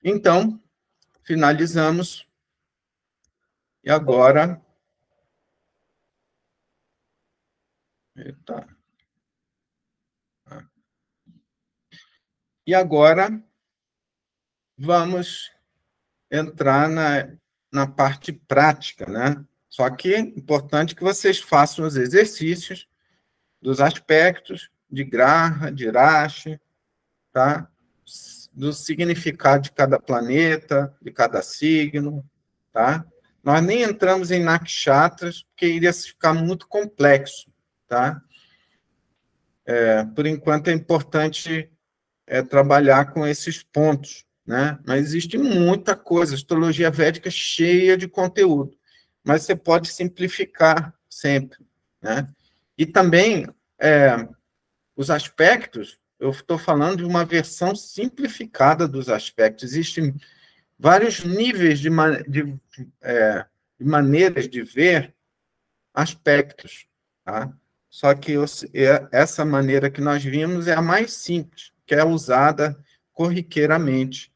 Então, finalizamos. E agora... Eita. E agora vamos entrar na parte prática, né? Só que é importante que vocês façam os exercícios dos aspectos de Graha, de Rashi, tá? Do significado de cada planeta, de cada signo, tá? Nós nem entramos em nakshatras, porque iria ficar muito complexo, tá? Por enquanto, é importante trabalhar com esses pontos, né? Mas existe muita coisa, a astrologia védica é cheia de conteúdo, mas você pode simplificar sempre, né? E também os aspectos, eu estou falando de uma versão simplificada dos aspectos. Existem vários níveis de maneiras de ver aspectos, tá? Só que essa maneira que nós vimos é a mais simples, que é usada corriqueiramente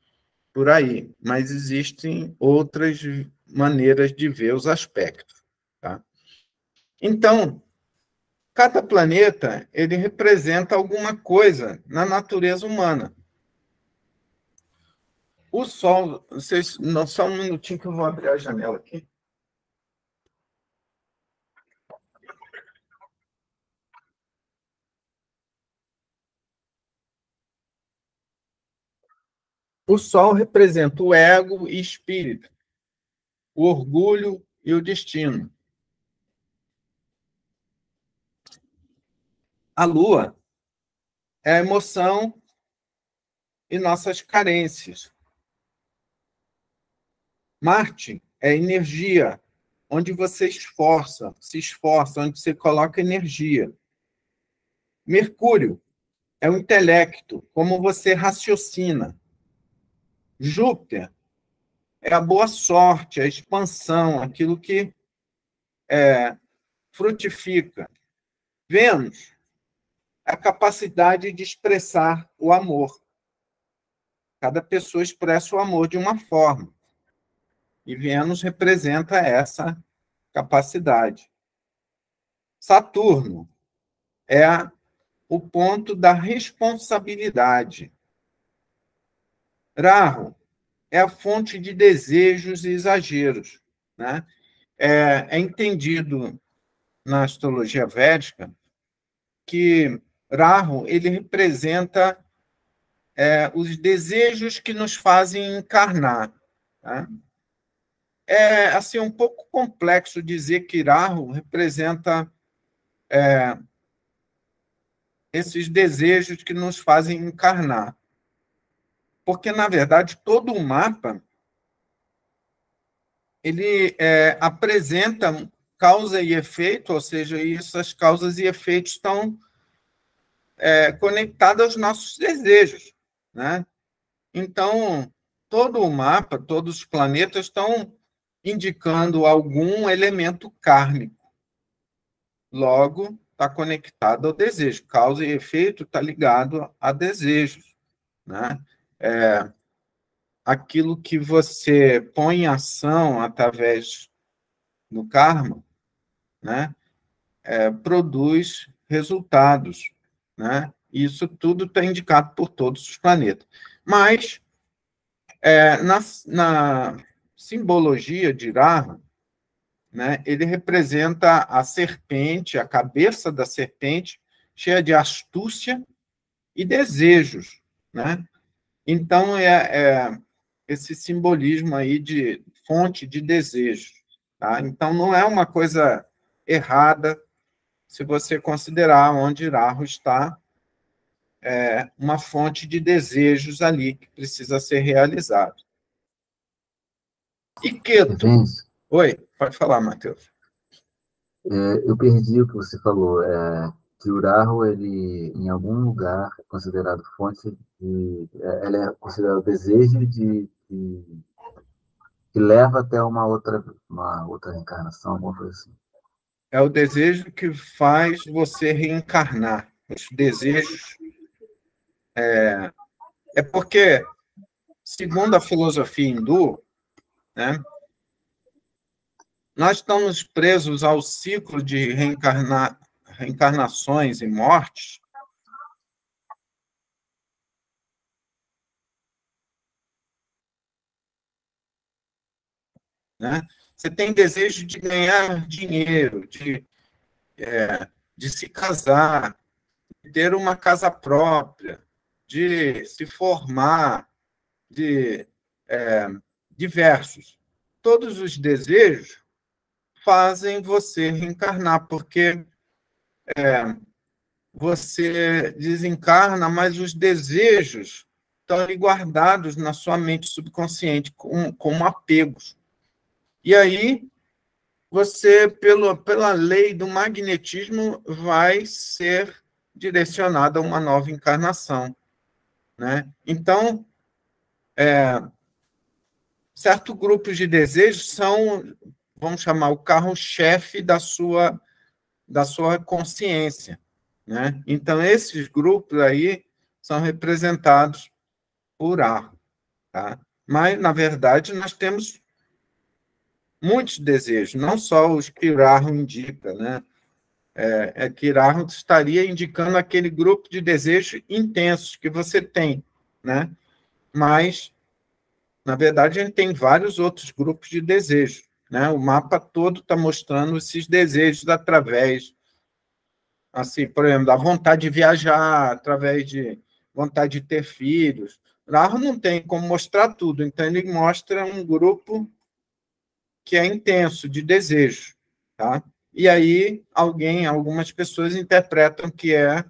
por aí, mas existem outras maneiras de ver os aspectos, tá? Então, cada planeta, ele representa alguma coisa na natureza humana. O Sol, vocês, não, só um minutinho que eu vou abrir a janela aqui. O Sol representa o ego e espírito, o orgulho e o destino. A Lua é a emoção e nossas carências. Marte é energia, onde você se esforça, onde você coloca energia. Mercúrio é o intelecto, como você raciocina. Júpiter é a boa sorte, a expansão, aquilo que frutifica. Vênus é a capacidade de expressar o amor. Cada pessoa expressa o amor de uma forma. E Vênus representa essa capacidade. Saturno é o ponto da responsabilidade. Rahu é a fonte de desejos e exageros, né? É entendido na astrologia védica que Rahu ele representa os desejos que nos fazem encarnar. Tá? É assim um pouco complexo dizer que Rahu representa esses desejos que nos fazem encarnar, porque na verdade todo o mapa ele apresenta causa e efeito, ou seja, essas causas e efeitos estão conectadas aos nossos desejos, né? Então, todo o mapa, todos os planetas estão indicando algum elemento kármico. Logo, está conectado ao desejo. Causa e efeito está ligado a desejos, né? Aquilo que você põe em ação através do karma, né? Produz resultados, né? Isso tudo está indicado por todos os planetas. Mas, na simbologia de Rahu, né, ele representa a serpente, a cabeça da serpente, cheia de astúcia e desejos, né? Então, esse simbolismo aí de fonte de desejos, tá? Então, não é uma coisa errada se você considerar onde Rahu está uma fonte de desejos ali que precisa ser realizado. E Ketu? Oi, pode falar, Matheus. Eu perdi o que você falou. Que o Rahu, ele, em algum lugar, é considerado fonte de... Ele é considerado desejo que leva até uma outra reencarnação, alguma coisa assim. É o desejo que faz você reencarnar. Os desejos. É porque segundo a filosofia hindu, né, nós estamos presos ao ciclo de reencarnações e mortes, né? Você tem desejo de ganhar dinheiro, de se casar, de ter uma casa própria, de se formar, de diversos. Todos os desejos fazem você reencarnar, porque você desencarna, mas os desejos estão ali guardados na sua mente subconsciente como apegos. E aí, você, pela lei do magnetismo, vai ser direcionado a uma nova encarnação, né? Então, certo grupos de desejos são, vamos chamar, o carro-chefe da sua consciência, né? Então, esses grupos aí são representados por ar, tá? Mas, na verdade, nós temos muitos desejos, não só os que o Rahu indica, né? Que Rahu estaria indicando aquele grupo de desejos intensos que você tem, né? Mas, na verdade, a gente tem vários outros grupos de desejos, né? O mapa todo está mostrando esses desejos através, assim, por exemplo, da vontade de viajar, através de vontade de ter filhos. Rahu não tem como mostrar tudo, então ele mostra um grupo que é intenso, de desejo, tá? E aí algumas pessoas interpretam que é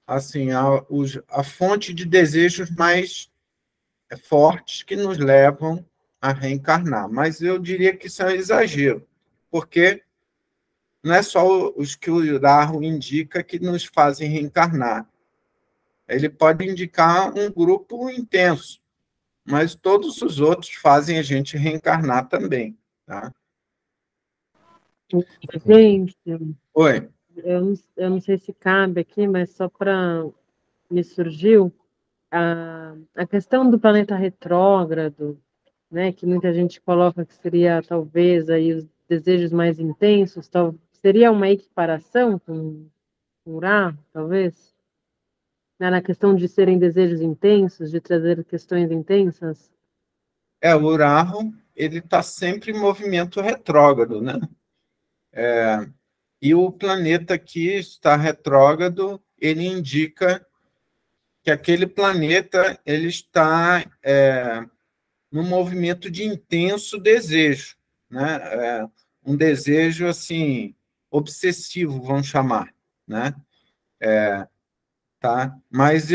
assim a fonte de desejos mais fortes que nos levam a reencarnar. Mas eu diria que isso é um exagero, porque não é só os que o Rahu indica que nos fazem reencarnar. Ele pode indicar um grupo intenso, mas todos os outros fazem a gente reencarnar também, tá? Gente, Oi. eu não sei se cabe aqui, mas só para me surgiu a questão do planeta retrógrado, né, que muita gente coloca que seria talvez aí os desejos mais intensos, seria uma equiparação com Urá, talvez? Né, na questão de serem desejos intensos, de trazer questões intensas? O Uraho, ele está sempre em movimento retrógrado, né? E o planeta que está retrógrado, ele indica que aquele planeta ele está num movimento de intenso desejo, né? Um desejo assim obsessivo, vamos chamar, né? Tá? Mas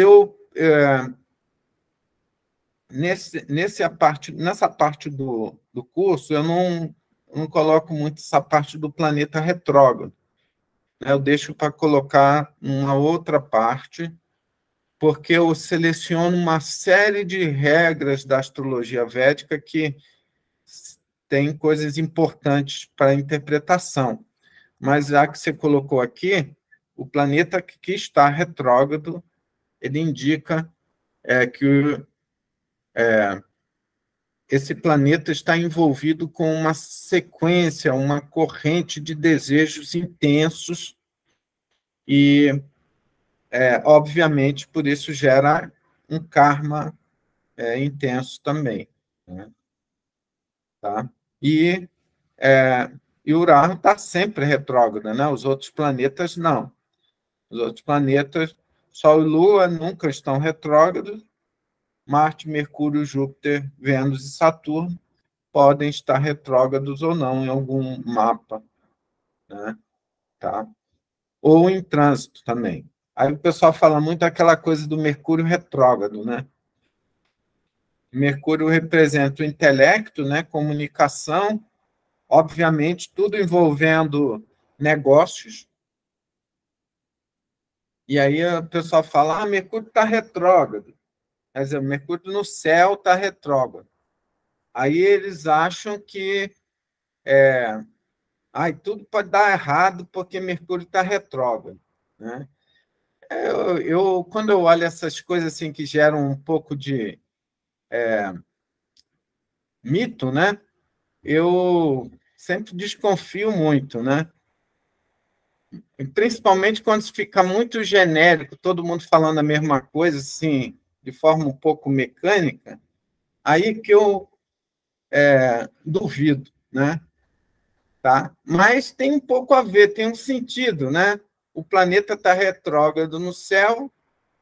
nessa parte do curso eu não coloco muito essa parte do planeta retrógrado, né? Eu deixo para colocar uma outra parte, porque eu seleciono uma série de regras da astrologia védica que tem coisas importantes para a interpretação. Mas já que você colocou aqui, o planeta que está retrógrado, ele indica que esse planeta está envolvido com uma sequência, uma corrente de desejos intensos e, obviamente, por isso gera um karma intenso também, né? Tá? E Urano está sempre retrógrado, né? Os outros planetas não. Os outros planetas, Sol e Lua, nunca estão retrógrados. Marte, Mercúrio, Júpiter, Vênus e Saturno podem estar retrógrados ou não em algum mapa, né? Tá? Ou em trânsito também. Aí o pessoal fala muito aquela coisa do Mercúrio retrógrado, né? Mercúrio representa o intelecto, né? Comunicação, obviamente, tudo envolvendo negócios. E aí o pessoal fala, Mercúrio está retrógrado. Quer dizer, Mercúrio no céu está retrógrado. Aí eles acham que tudo pode dar errado porque Mercúrio está retrógrado, né? Quando eu olho essas coisas assim que geram um pouco de mito, né? Eu sempre desconfio muito, né? E principalmente quando fica muito genérico, todo mundo falando a mesma coisa, assim, de forma um pouco mecânica, aí que eu duvido, né? Tá? Mas tem um pouco a ver, tem um sentido, né? O planeta está retrógrado no céu,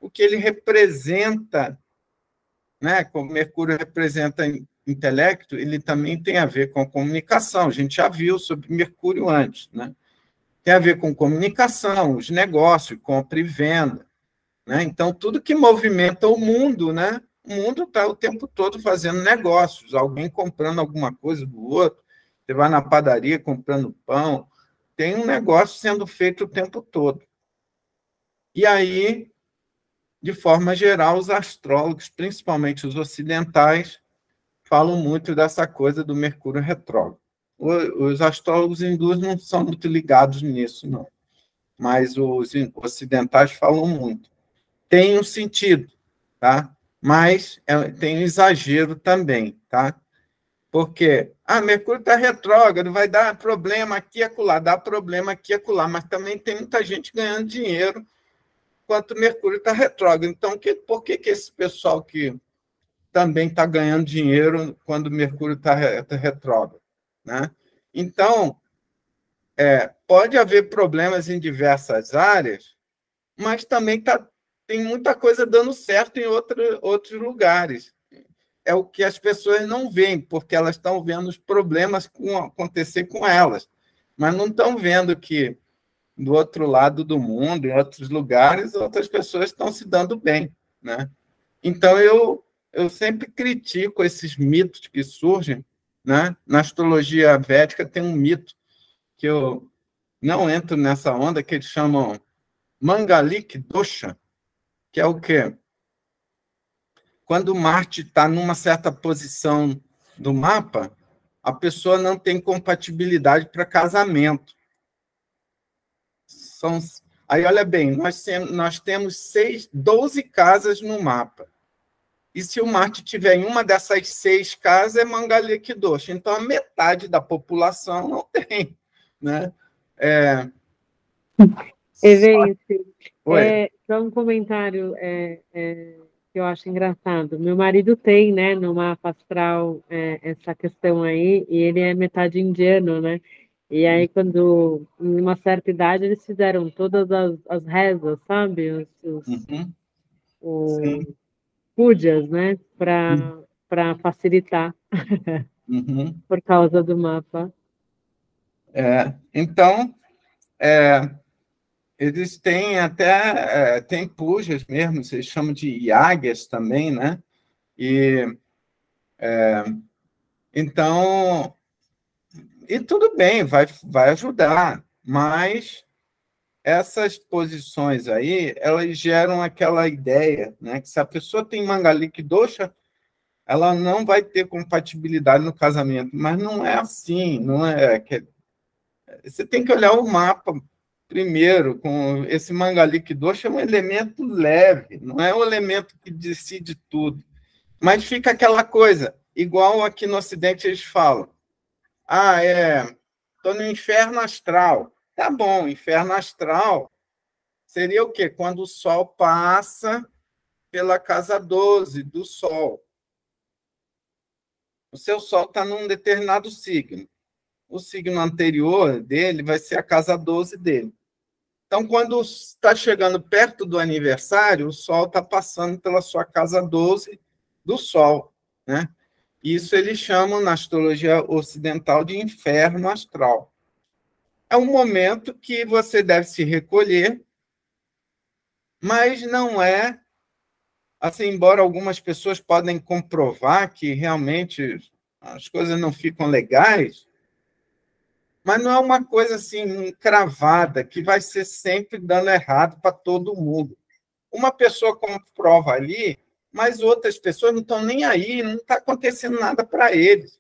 o que ele representa, né? Como Mercúrio representa intelecto, ele também tem a ver com comunicação. A gente já viu sobre Mercúrio antes, né? Tem a ver com comunicação, os negócios, compra e venda, né? Então, tudo que movimenta o mundo, né? O mundo está o tempo todo fazendo negócios, alguém comprando alguma coisa do outro, você vai na padaria comprando pão, tem um negócio sendo feito o tempo todo. E aí, de forma geral, os astrólogos, principalmente os ocidentais, falam muito dessa coisa do Mercúrio retrógrado. Os astrólogos hindus não são muito ligados nisso, não. Mas os ocidentais falam muito. Tem um sentido, tá? Mas tem um exagero também, tá? Porque Mercúrio está retrógrado, vai dar problema aqui e acolá, dá problema aqui e acolá, mas também tem muita gente ganhando dinheiro enquanto Mercúrio está retrógrado. Então, por que esse pessoal que também está ganhando dinheiro quando Mercúrio está retrógrado, né? Então, pode haver problemas em diversas áreas, mas também tem muita coisa dando certo em outros lugares. É o que as pessoas não veem, porque elas estão vendo os problemas acontecer com elas, mas não estão vendo que do outro lado do mundo, em outros lugares, outras pessoas estão se dando bem, né? Então, eu sempre critico esses mitos que surgem, né? Na astrologia védica tem um mito que eu não entro nessa onda, que eles chamam Mangalik Dosha, que é o quê? Quando Marte está numa certa posição do mapa, a pessoa não tem compatibilidade para casamento. Aí, olha bem, nós temos 12 casas no mapa. E se o Marte tiver em uma dessas 6 casas, é Mangalik Dosha. Então, a metade da população não tem, né? Evento. Oi. Só um comentário que eu acho engraçado. Meu marido tem, né, no mapa astral, essa questão aí, e ele é metade indiano, né? E aí, quando, em uma certa idade, eles fizeram todas as rezas, sabe? Uhum. Os Sim. pujas, né? Para facilitar, Uhum. por causa do mapa. Então, eles têm até tem pujas mesmo, eles chamam de yagas também, né? E então, e tudo bem, vai ajudar, mas essas posições aí, elas geram aquela ideia, né, que se a pessoa tem Mangalik Dosha, ela não vai ter compatibilidade no casamento, mas não é assim, não é. Você tem que olhar o mapa primeiro, com esse Mangalik Dosha é um elemento leve, não é um elemento que decide tudo. Mas fica aquela coisa, igual aqui no Ocidente eles falam, estou no inferno astral. Tá bom, inferno astral seria o quê? Quando o Sol passa pela casa 12 do Sol. O seu Sol está num determinado signo. O signo anterior dele vai ser a casa 12 dele. Então, quando está chegando perto do aniversário, o Sol está passando pela sua casa 12 do Sol, né? Isso eles chamam, na astrologia ocidental, de inferno astral. É um momento que você deve se recolher, mas não é, assim, embora algumas pessoas podem comprovar que realmente as coisas não ficam legais, mas não é uma coisa assim cravada que vai ser sempre dando errado para todo mundo. Uma pessoa comprova ali, mas outras pessoas não estão nem aí, não está acontecendo nada para eles.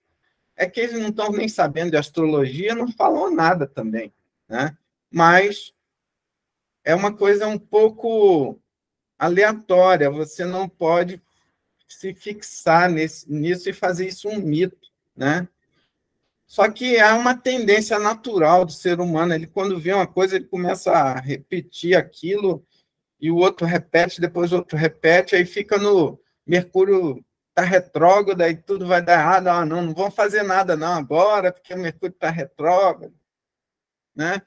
É que eles não estão nem sabendo de astrologia, não falam nada também, né? Mas é uma coisa um pouco aleatória, você não pode se fixar nisso e fazer isso um mito, né? Só que há uma tendência natural do ser humano. Ele, quando vê uma coisa, ele começa a repetir aquilo, e o outro repete, depois o outro repete, aí fica no Mercúrio está retrógrado, aí tudo vai dar errado. Ah, não vamos fazer nada não agora, porque o Mercúrio está retrógrado, né?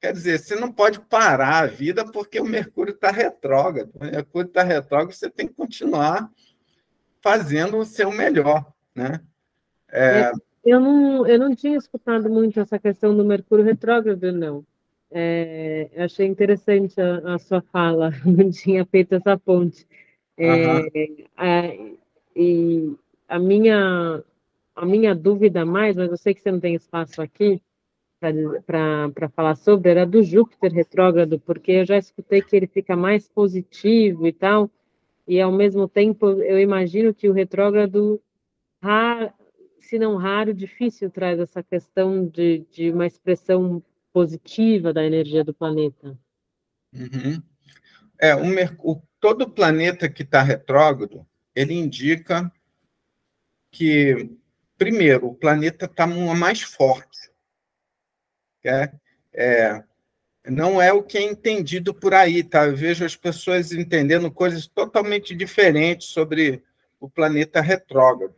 Quer dizer, você não pode parar a vida porque o Mercúrio está retrógrado. O Mercúrio está retrógrado, você tem que continuar fazendo o seu melhor, né? Eu não tinha escutado muito essa questão do Mercúrio retrógrado, não. Eu achei interessante a sua fala, não tinha feito essa ponte. E a minha dúvida mais, mas eu sei que você não tem espaço aqui para falar sobre, era do Júpiter retrógrado, porque eu já escutei que ele fica mais positivo e tal, e ao mesmo tempo eu imagino que o retrógrado, se não raro, difícil, traz essa questão de uma expressão positiva da energia do planeta. Uhum. Todo planeta que está retrógrado, ele indica que, primeiro, o planeta está mais forte. Não é o que é entendido por aí, tá? Eu vejo as pessoas entendendo coisas totalmente diferentes sobre o planeta retrógrado,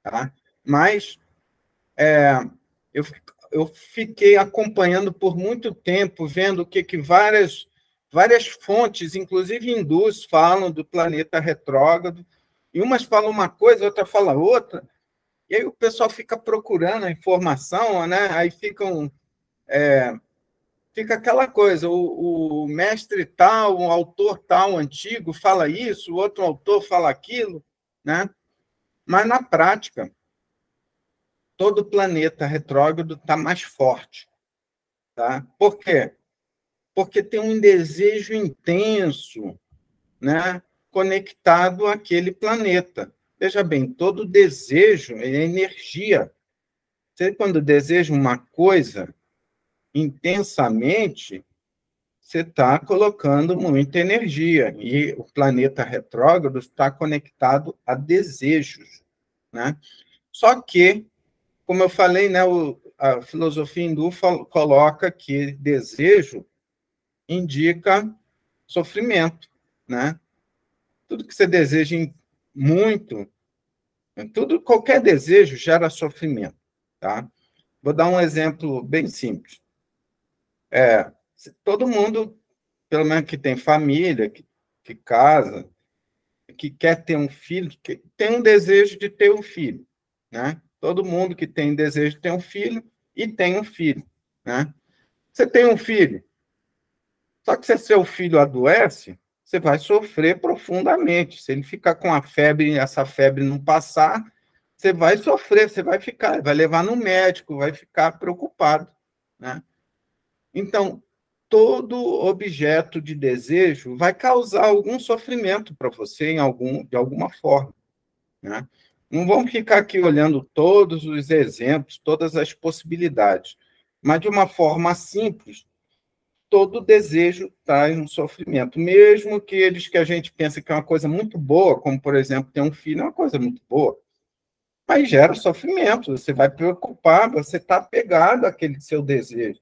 tá? Mas eu fiquei acompanhando por muito tempo, vendo o que várias fontes, inclusive hindus, falam do planeta retrógrado, e umas falam uma coisa, outra fala outra, e aí o pessoal fica procurando a informação, né? Aí fica aquela coisa, o mestre tal, o autor tal antigo fala isso, o outro autor fala aquilo, né? Mas na prática, todo planeta retrógrado está mais forte, tá? Por quê? Porque tem um desejo intenso, né, conectado àquele planeta. Veja bem, todo desejo é energia. Você, quando deseja uma coisa intensamente, você está colocando muita energia. E o planeta retrógrado está conectado a desejos, né? Só que, como eu falei, né, a filosofia hindu coloca que desejo indica sofrimento, né? Tudo que você deseja muito, qualquer desejo gera sofrimento, tá? Vou dar um exemplo bem simples. Todo mundo, pelo menos que tem família, que casa, que quer ter um filho, que tem um desejo de ter um filho, né? Todo mundo que tem desejo de ter um filho e tem um filho, né? Você tem um filho, só que se seu filho adoece, você vai sofrer profundamente. Se ele ficar com a febre e essa febre não passar, você vai sofrer, você vai levar no médico, vai ficar preocupado, né? Então, todo objeto de desejo vai causar algum sofrimento para você de alguma forma, né? Não vamos ficar aqui olhando todos os exemplos, todas as possibilidades, mas de uma forma simples, todo desejo traz um sofrimento, mesmo que a gente pensa que é uma coisa muito boa, como, por exemplo, ter um filho é uma coisa muito boa, mas gera sofrimento, você vai preocupar, você está apegado àquele seu desejo.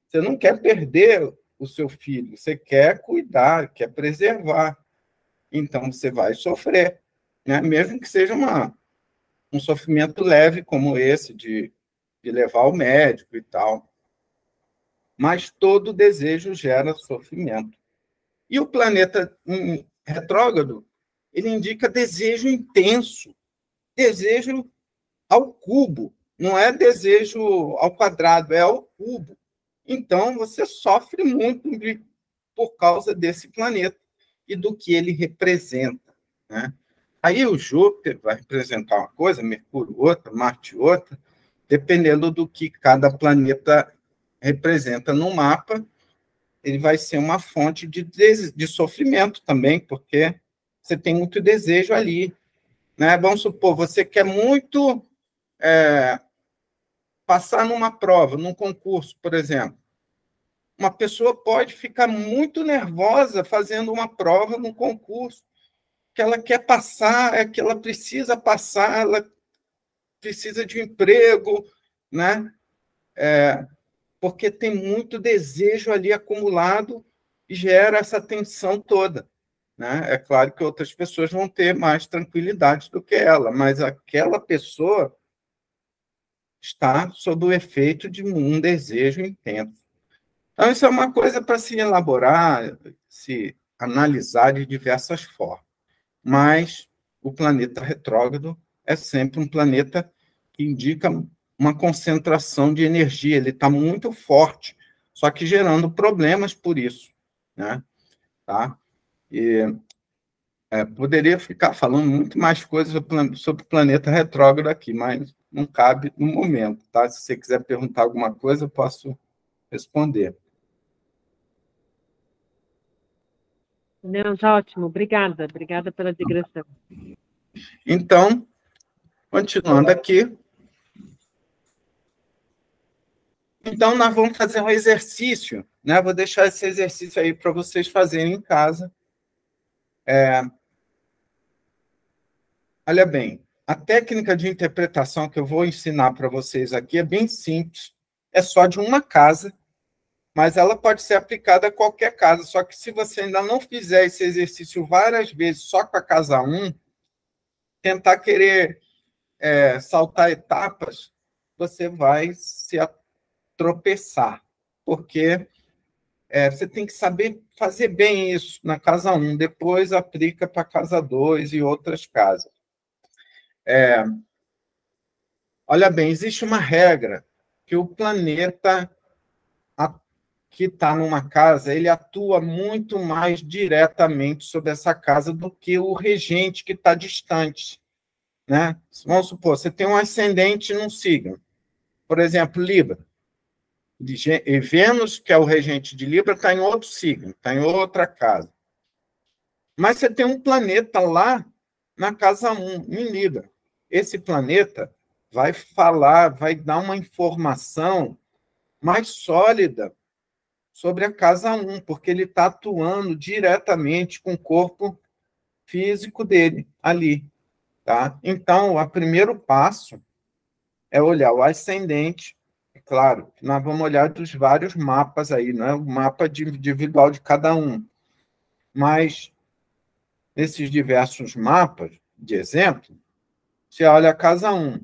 Você não quer perder o seu filho, você quer cuidar, quer preservar. Então, você vai sofrer, né? Mesmo que seja um sofrimento leve, como esse, de levar ao médico e tal. Mas todo desejo gera sofrimento. E o planeta retrógrado, ele indica desejo intenso, desejo ao cubo, não é desejo ao quadrado, é ao cubo. Então, você sofre muito por causa desse planeta e do que ele representa, né? Aí o Júpiter vai representar uma coisa, Mercúrio outra, Marte outra, dependendo do que cada planeta representa no mapa, ele vai ser uma fonte de sofrimento também, porque você tem muito desejo ali, né? Vamos supor, você quer muito passar numa prova, num concurso, por exemplo. Uma pessoa pode ficar muito nervosa fazendo uma prova num concurso, que ela quer passar, é que ela precisa passar, ela precisa de um emprego, né? Porque tem muito desejo ali acumulado e gera essa tensão toda, né? É claro que outras pessoas vão ter mais tranquilidade do que ela, mas aquela pessoa está sob o efeito de um desejo intenso. Então, isso é uma coisa para se elaborar, se analisar de diversas formas. Mas o planeta retrógrado é sempre um planeta que indica uma concentração de energia, ele está muito forte, só que gerando problemas por isso, né? Tá? E poderia ficar falando muito mais coisas sobre o planeta retrógrado aqui, mas não cabe no momento, tá? Se você quiser perguntar alguma coisa, eu posso responder. Não, tá ótimo. Obrigada. Obrigada pela digressão. Então, continuando aqui. Então, nós vamos fazer um exercício, né? Vou deixar esse exercício aí para vocês fazerem em casa. Olha bem, a técnica de interpretação que eu vou ensinar para vocês aqui é bem simples. É só de uma casa, mas ela pode ser aplicada a qualquer casa. Só que se você ainda não fizer esse exercício várias vezes só com a casa 1, tentar querer saltar etapas, você vai se tropeçar, porque você tem que saber fazer bem isso na casa 1, depois aplica para a casa 2 e outras casas. Olha bem, existe uma regra que o planeta que está numa casa, ele atua muito mais diretamente sobre essa casa do que o regente que está distante, né? Vamos supor, você tem um ascendente num signo, por exemplo, Libra. E Vênus, que é o regente de Libra, está em outro signo, está em outra casa. Mas você tem um planeta lá na casa 1, em Libra. Esse planeta vai falar, vai dar uma informação mais sólida sobre a casa 1, porque ele está atuando diretamente com o corpo físico dele ali. Tá? Então, o primeiro passo é olhar o ascendente. É claro, nós vamos olhar dos vários mapas aí, não é o mapa individual de cada um. Mas, nesses diversos mapas, de exemplo, você olha a casa 1.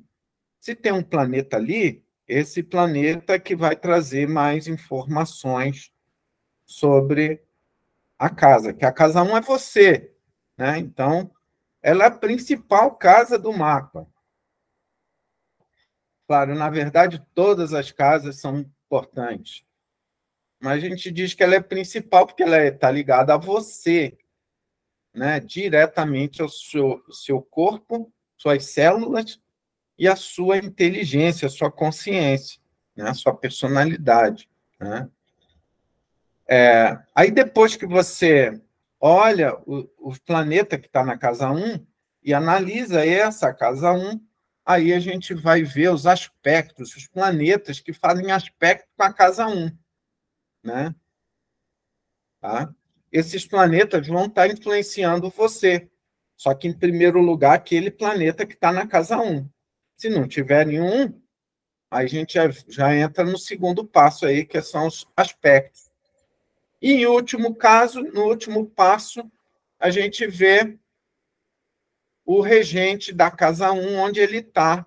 Se tem um planeta ali, esse planeta é que vai trazer mais informações sobre a casa, que a casa 1 é você, né? Então, ela é a principal casa do mapa. Claro, na verdade, todas as casas são importantes, mas a gente diz que ela é principal porque ela está ligada a você, né? Diretamente ao seu corpo, suas células e a sua inteligência, a sua consciência, né? A sua personalidade, né? Aí, depois que você olha o planeta que está na casa 1 e analisa essa casa 1, aí a gente vai ver os aspectos, os planetas que fazem aspecto com a casa 1. Né? Tá? Esses planetas vão estar influenciando você, só que, em primeiro lugar, aquele planeta que está na casa 1. Se não tiver nenhum, aí a gente já entra no segundo passo aí, que são os aspectos. E, em último caso, no último passo, a gente vê o regente da casa 1, onde ele está,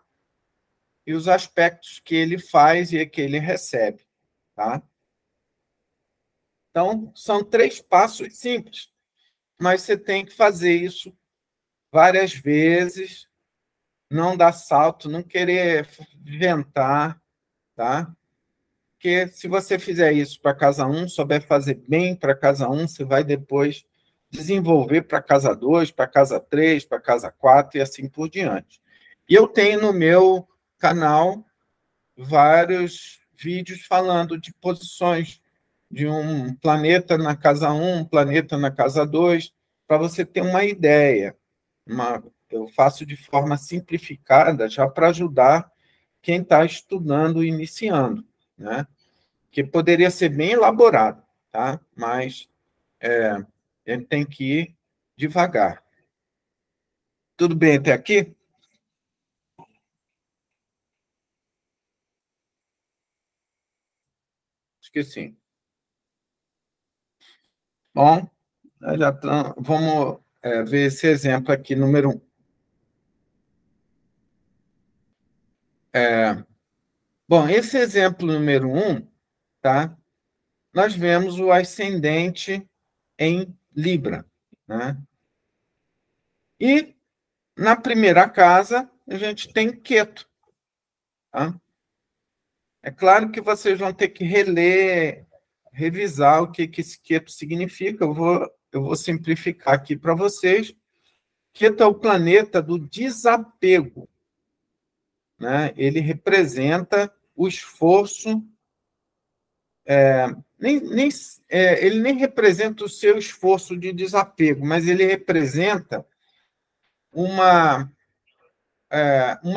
e os aspectos que ele faz e que ele recebe. Tá? Então, são 3 passos simples, mas você tem que fazer isso várias vezes, não dar salto, não querer inventar, tá? Porque se você fizer isso para casa 1, souber fazer bem para casa 1, você vai depois desenvolver para casa 2, para casa 3, para casa 4 e assim por diante. E eu tenho no meu canal vários vídeos falando de posições de um planeta na casa 1, um planeta na casa 2, para você ter uma ideia. Eu faço de forma simplificada, já para ajudar quem está estudando, iniciando, né? Que poderia ser bem elaborado, tá? Mas a gente tem que ir devagar. Tudo bem até aqui? Acho que sim. Bom, vamos ver esse exemplo aqui, número 1. Bom, esse exemplo número 1, tá? Nós vemos o ascendente em Libra, né? E na primeira casa, a gente tem Queto, tá? É claro que vocês vão ter que revisar o que esse Queto significa. Eu vou simplificar aqui para vocês. Queto é o planeta do desapego, né? Ele representa o esforço. Ele nem representa o seu esforço de desapego, mas ele representa uma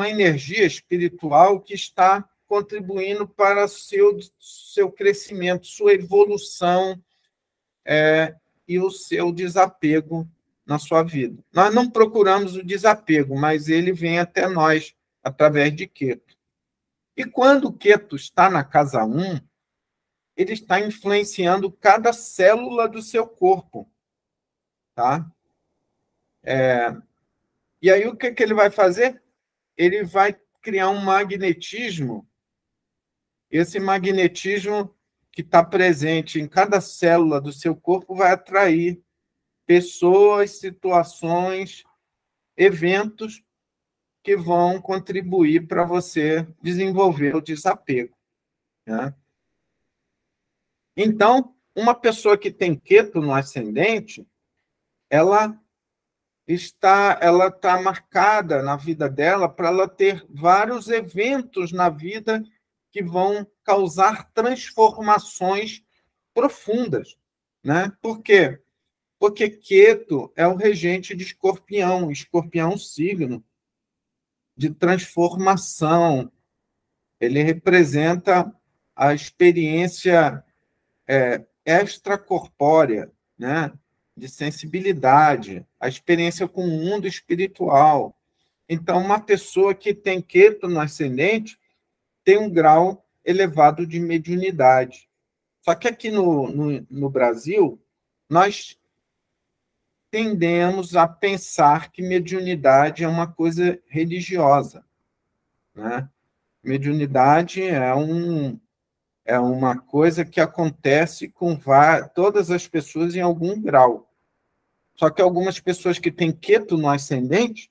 energia espiritual que está contribuindo para seu crescimento, sua evolução e o seu desapego na sua vida. Nós não procuramos o desapego, mas ele vem até nós através de Queto. E quando Queto está na casa 1, ele está influenciando cada célula do seu corpo. Tá? E aí o que ele vai fazer? Ele vai criar um magnetismo. Esse magnetismo que está presente em cada célula do seu corpo vai atrair pessoas, situações, eventos que vão contribuir para você desenvolver o desapego. Né? Então, uma pessoa que tem Queto no ascendente, ela está marcada na vida dela para ela ter vários eventos na vida que vão causar transformações profundas. Né? Por quê? Porque Queto é o regente de Escorpião, Escorpião é um signo de transformação. Ele representa a experiência extracorpórea, né? De sensibilidade, a experiência com o mundo espiritual. Então, uma pessoa que tem Queto no ascendente tem um grau elevado de mediunidade. Só que aqui no Brasil, nós tendemos a pensar que mediunidade é uma coisa religiosa. Né? Mediunidade é uma coisa que acontece com todas as pessoas em algum grau. Só que algumas pessoas que têm Queto no ascendente,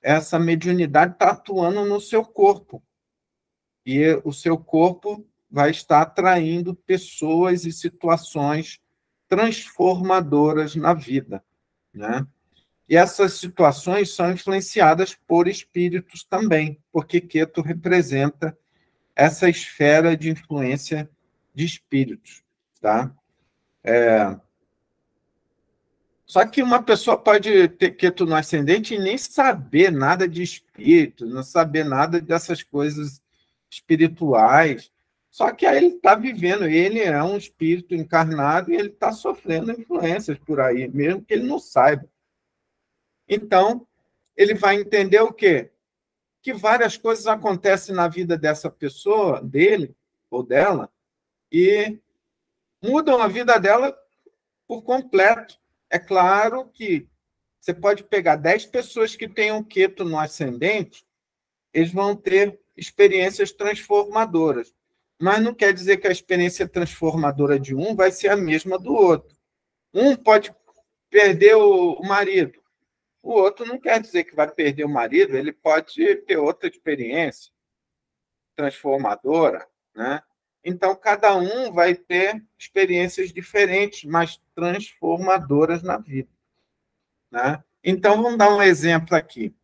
essa mediunidade está atuando no seu corpo. E o seu corpo vai estar atraindo pessoas e situações transformadoras na vida. Né? E essas situações são influenciadas por espíritos também, porque Queto representa essa esfera de influência de espíritos. Tá? Só que uma pessoa pode ter Queto no ascendente e nem saber nada de espírito, não saber nada dessas coisas espirituais. Só que aí ele está vivendo, ele é um espírito encarnado e ele está sofrendo influências por aí, mesmo que ele não saiba. Então, ele vai entender o quê? Que várias coisas acontecem na vida dessa pessoa, dele ou dela, e mudam a vida dela por completo. É claro que você pode pegar 10 pessoas que tenham Queto no ascendente, eles vão ter experiências transformadoras. Mas não quer dizer que a experiência transformadora de um vai ser a mesma do outro. Um pode perder o marido, o outro não quer dizer que vai perder o marido, ele pode ter outra experiência transformadora, né? Então, cada um vai ter experiências diferentes, mas transformadoras na vida. Né? Então, vamos dar um exemplo aqui.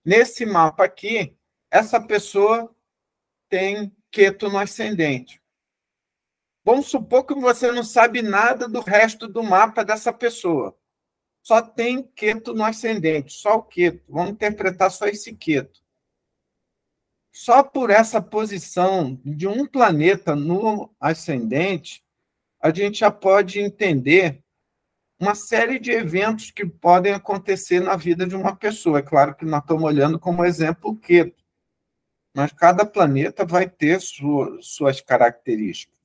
Nesse mapa aqui, essa pessoa tem Queto no ascendente. Vamos supor que você não sabe nada do resto do mapa dessa pessoa. Só tem Queto no ascendente, só o Queto. Vamos interpretar só esse Queto. Só por essa posição de um planeta no ascendente, a gente já pode entender uma série de eventos que podem acontecer na vida de uma pessoa. É claro que nós estamos olhando como exemplo o Queto, mas cada planeta vai ter suas características,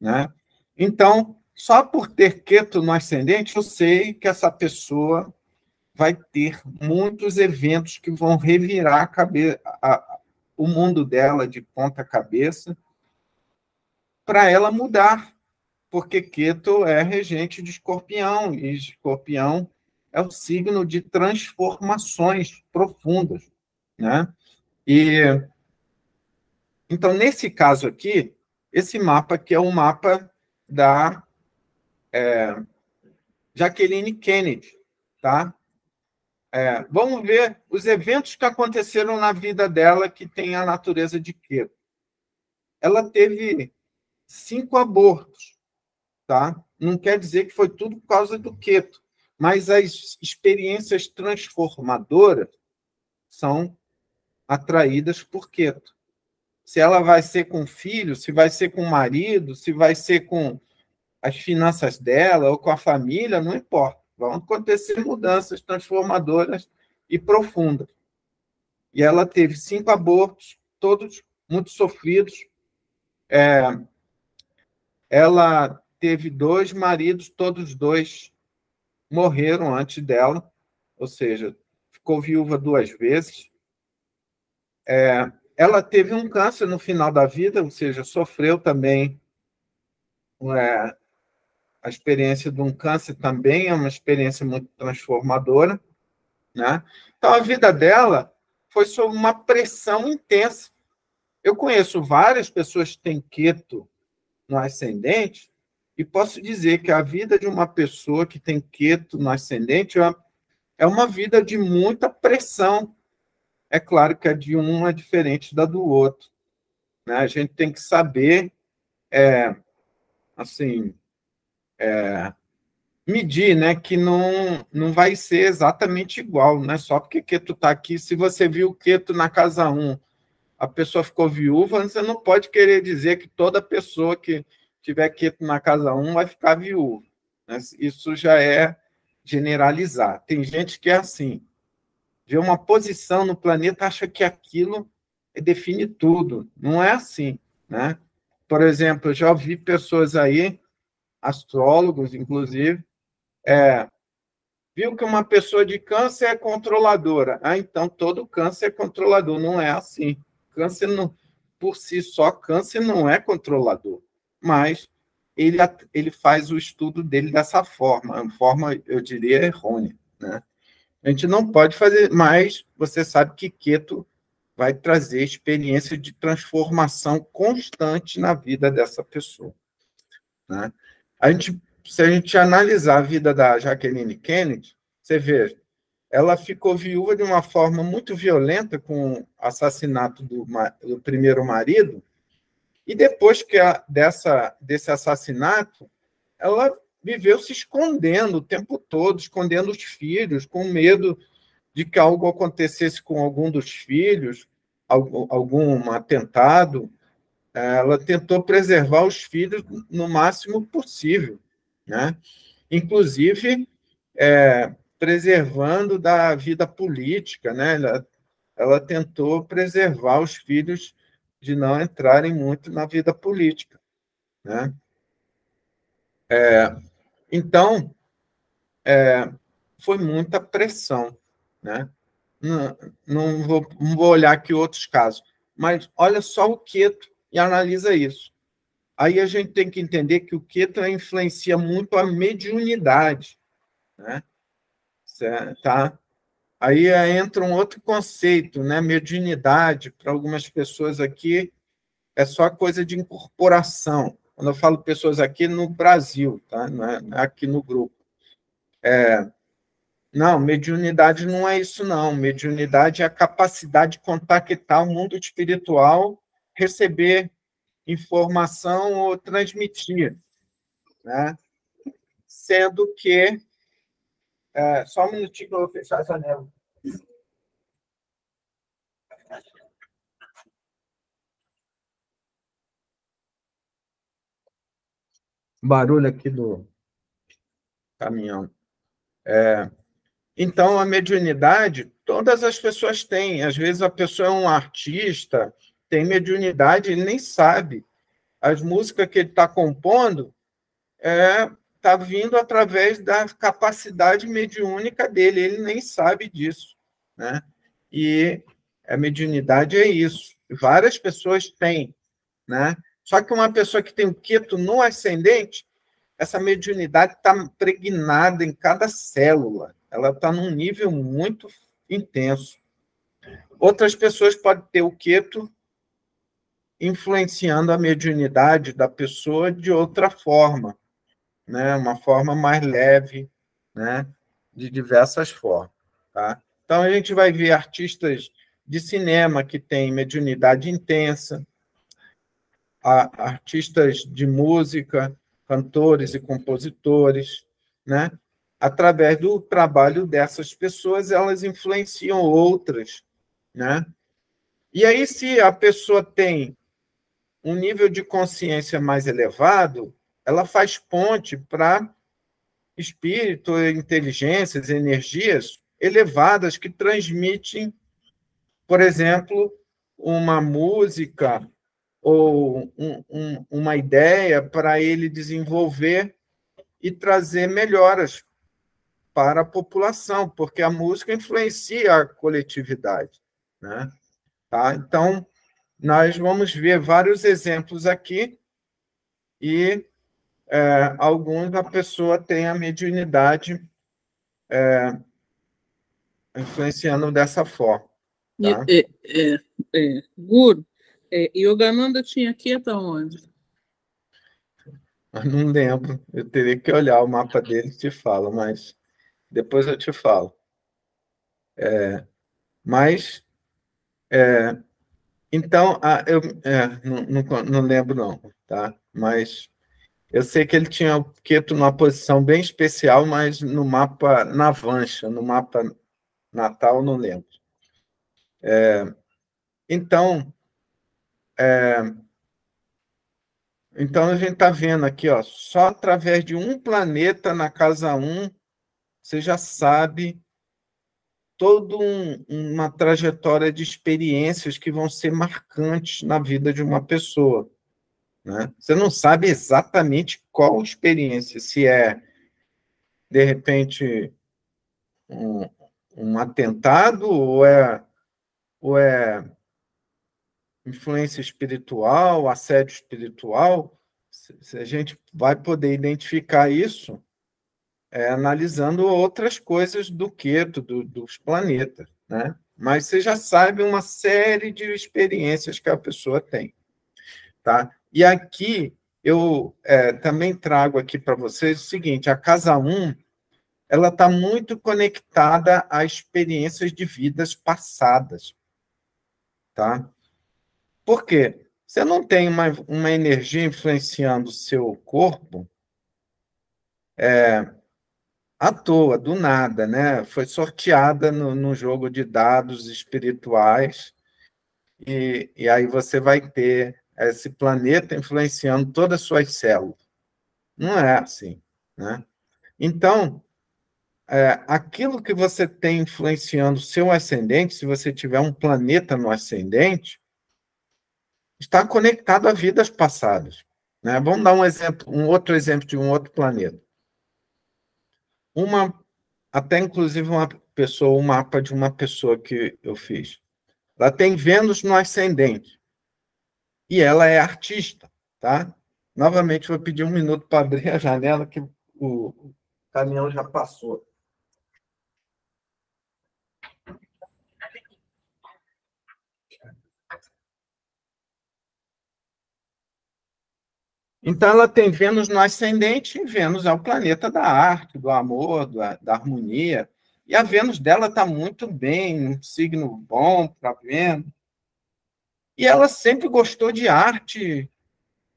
né? Então, só por ter Queto no ascendente, eu sei que essa pessoa vai ter muitos eventos que vão revirar o mundo dela de ponta cabeça para ela mudar, porque Queto é regente de Escorpião, e Escorpião é o signo de transformações profundas, né? E então, nesse caso aqui, esse mapa aqui é um mapa da Jacqueline Kennedy, tá? Vamos ver os eventos que aconteceram na vida dela que tem a natureza de Queto. Ela teve 5 abortos, tá? Não quer dizer que foi tudo por causa do Queto, mas as experiências transformadoras são atraídas por Queto. Se ela vai ser com filho, se vai ser com marido, se vai ser com as finanças dela ou com a família, não importa. Vão acontecer mudanças transformadoras e profundas. E ela teve 5 abortos, todos muito sofridos. Ela teve 2 maridos, todos 2 morreram antes dela, ou seja, ficou viúva 2 vezes. Ela teve um câncer no final da vida, ou seja, sofreu também. A experiência de um câncer também é uma experiência muito transformadora, né? Então, a vida dela foi sob uma pressão intensa. Eu conheço várias pessoas que têm Queto no ascendente e posso dizer que a vida de uma pessoa que tem Queto no ascendente é uma vida de muita pressão. É claro que a de um é diferente da do outro, né? A gente tem que saber, assim, medir, né, que não vai ser exatamente igual, né? Só porque Queto está aqui, se você viu Queto na casa um, a pessoa ficou viúva, você não pode querer dizer que toda pessoa que tiver Queto na casa um vai ficar viúva, né? Isso já é generalizar. Tem gente que é assim, vê uma posição no planeta, acha que aquilo define tudo. Não é assim, né? Por exemplo, eu já ouvi pessoas aí, astrólogos, inclusive, viu que uma pessoa de câncer é controladora. Ah, então todo câncer é controlador. Não é assim. Câncer, não, por si só, câncer não é controlador. Mas ele faz o estudo dele dessa forma, uma forma, eu diria, errônea, né? A gente não pode fazer, mas você sabe que Queto vai trazer experiência de transformação constante na vida dessa pessoa, né? Se a gente analisar a vida da Jacqueline Kennedy, você vê, ela ficou viúva de uma forma muito violenta com o assassinato do primeiro marido, e depois desse assassinato, ela viveu se escondendo o tempo todo, escondendo os filhos, com medo de que algo acontecesse com algum dos filhos, algum atentado. Ela tentou preservar os filhos no máximo possível, né? Inclusive, preservando da vida política, né? Ela tentou preservar os filhos de não entrarem muito na vida política, né? Então, foi muita pressão, né? Não vou olhar aqui outros casos, mas olha só o Queto e analisa isso. Aí a gente tem que entender que o Queto influencia muito a mediunidade, né? Certo? Tá? Aí entra um outro conceito, né? Mediunidade, para algumas pessoas aqui, é só coisa de incorporação. Quando eu falo pessoas aqui no Brasil, tá? Não é aqui no grupo. Não, mediunidade não é isso, não. Mediunidade é a capacidade de contactar o mundo espiritual, receber informação ou transmitir, né? Sendo que... só um minutinho que eu vou fechar a janela. Barulho aqui do... caminhando. Então, a mediunidade, todas as pessoas têm. Às vezes, a pessoa é um artista, tem mediunidade, ele nem sabe. As músicas que ele está compondo está vindo através da capacidade mediúnica dele, ele nem sabe disso, né? E a mediunidade é isso. Várias pessoas têm, né? Só que uma pessoa que tem o queto no ascendente, essa mediunidade está impregnada em cada célula. Ela está num nível muito intenso. Outras pessoas podem ter o queto influenciando a mediunidade da pessoa de outra forma, né? Uma forma mais leve, né? De diversas formas. Tá? Então, a gente vai ver artistas de cinema que têm mediunidade intensa, artistas de música, cantores e compositores, né? Através do trabalho dessas pessoas, elas influenciam outras, né? E aí, se a pessoa tem um nível de consciência mais elevado, ela faz ponte para espírito, inteligências, energias elevadas que transmitem, por exemplo, uma música ou uma ideia para ele desenvolver e trazer melhoras para a população, porque a música influencia a coletividade, né? Tá? Então, nós vamos ver vários exemplos aqui e alguns a pessoa tem a mediunidade influenciando dessa forma. Tá? Guru, Yogananda tinha quieto aonde? Eu não lembro, eu teria que olhar o mapa dele e te falo, mas depois eu te falo. Mas, então, eu não lembro não, tá? Mas eu sei que ele tinha o Ketu numa posição bem especial, mas no mapa Navancha, no mapa natal, não lembro. Então, a gente está vendo aqui, ó, só através de um planeta na casa 1, você já sabe toda uma trajetória de experiências que vão ser marcantes na vida de uma pessoa. Né? Você não sabe exatamente qual experiência, se é, de repente, um atentado ou é influência espiritual, assédio espiritual. A gente vai poder identificar isso analisando outras coisas do Ketu, dos planetas, né? Mas você já sabe uma série de experiências que a pessoa tem, tá? E aqui eu também trago aqui para vocês o seguinte: a casa 1, ela está muito conectada a experiências de vidas passadas, tá? Por quê? Você não tem uma energia influenciando o seu corpo à toa, do nada, né? Foi sorteada no jogo de dados espirituais e aí você vai ter esse planeta influenciando todas as suas células. Não é assim, né? Então, aquilo que você tem influenciando o seu ascendente, se você tiver um planeta no ascendente, está conectado a vidas passadas, né? Vamos dar um outro exemplo de um outro planeta. Até inclusive um mapa de uma pessoa que eu fiz. Ela tem Vênus no ascendente e ela é artista, tá? Novamente vou pedir um minuto para abrir a janela que o caminhão já passou. Então, ela tem Vênus no ascendente, e Vênus é o planeta da arte, do amor, da harmonia. E a Vênus dela está muito bem, um signo bom para Vênus. E ela sempre gostou de arte.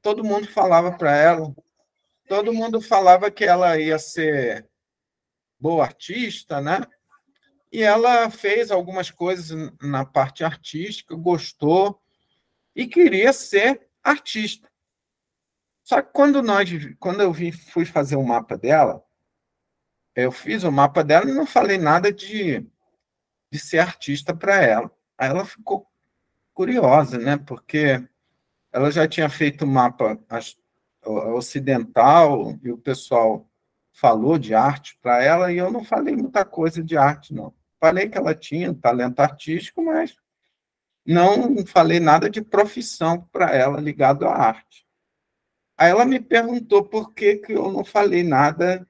Todo mundo falava para ela. Todo mundo falava que ela ia ser boa artista, né? E ela fez algumas coisas na parte artística, gostou e queria ser artista. Só que quando eu fui fazer o mapa dela, eu fiz o mapa dela e não falei nada de ser artista para ela. Aí ela ficou curiosa, né? Porque ela já tinha feito o mapa ocidental e o pessoal falou de arte para ela e eu não falei muita coisa de arte, não. Falei que ela tinha talento artístico, mas não falei nada de profissão para ela ligado à arte. Aí ela me perguntou por que eu não falei nada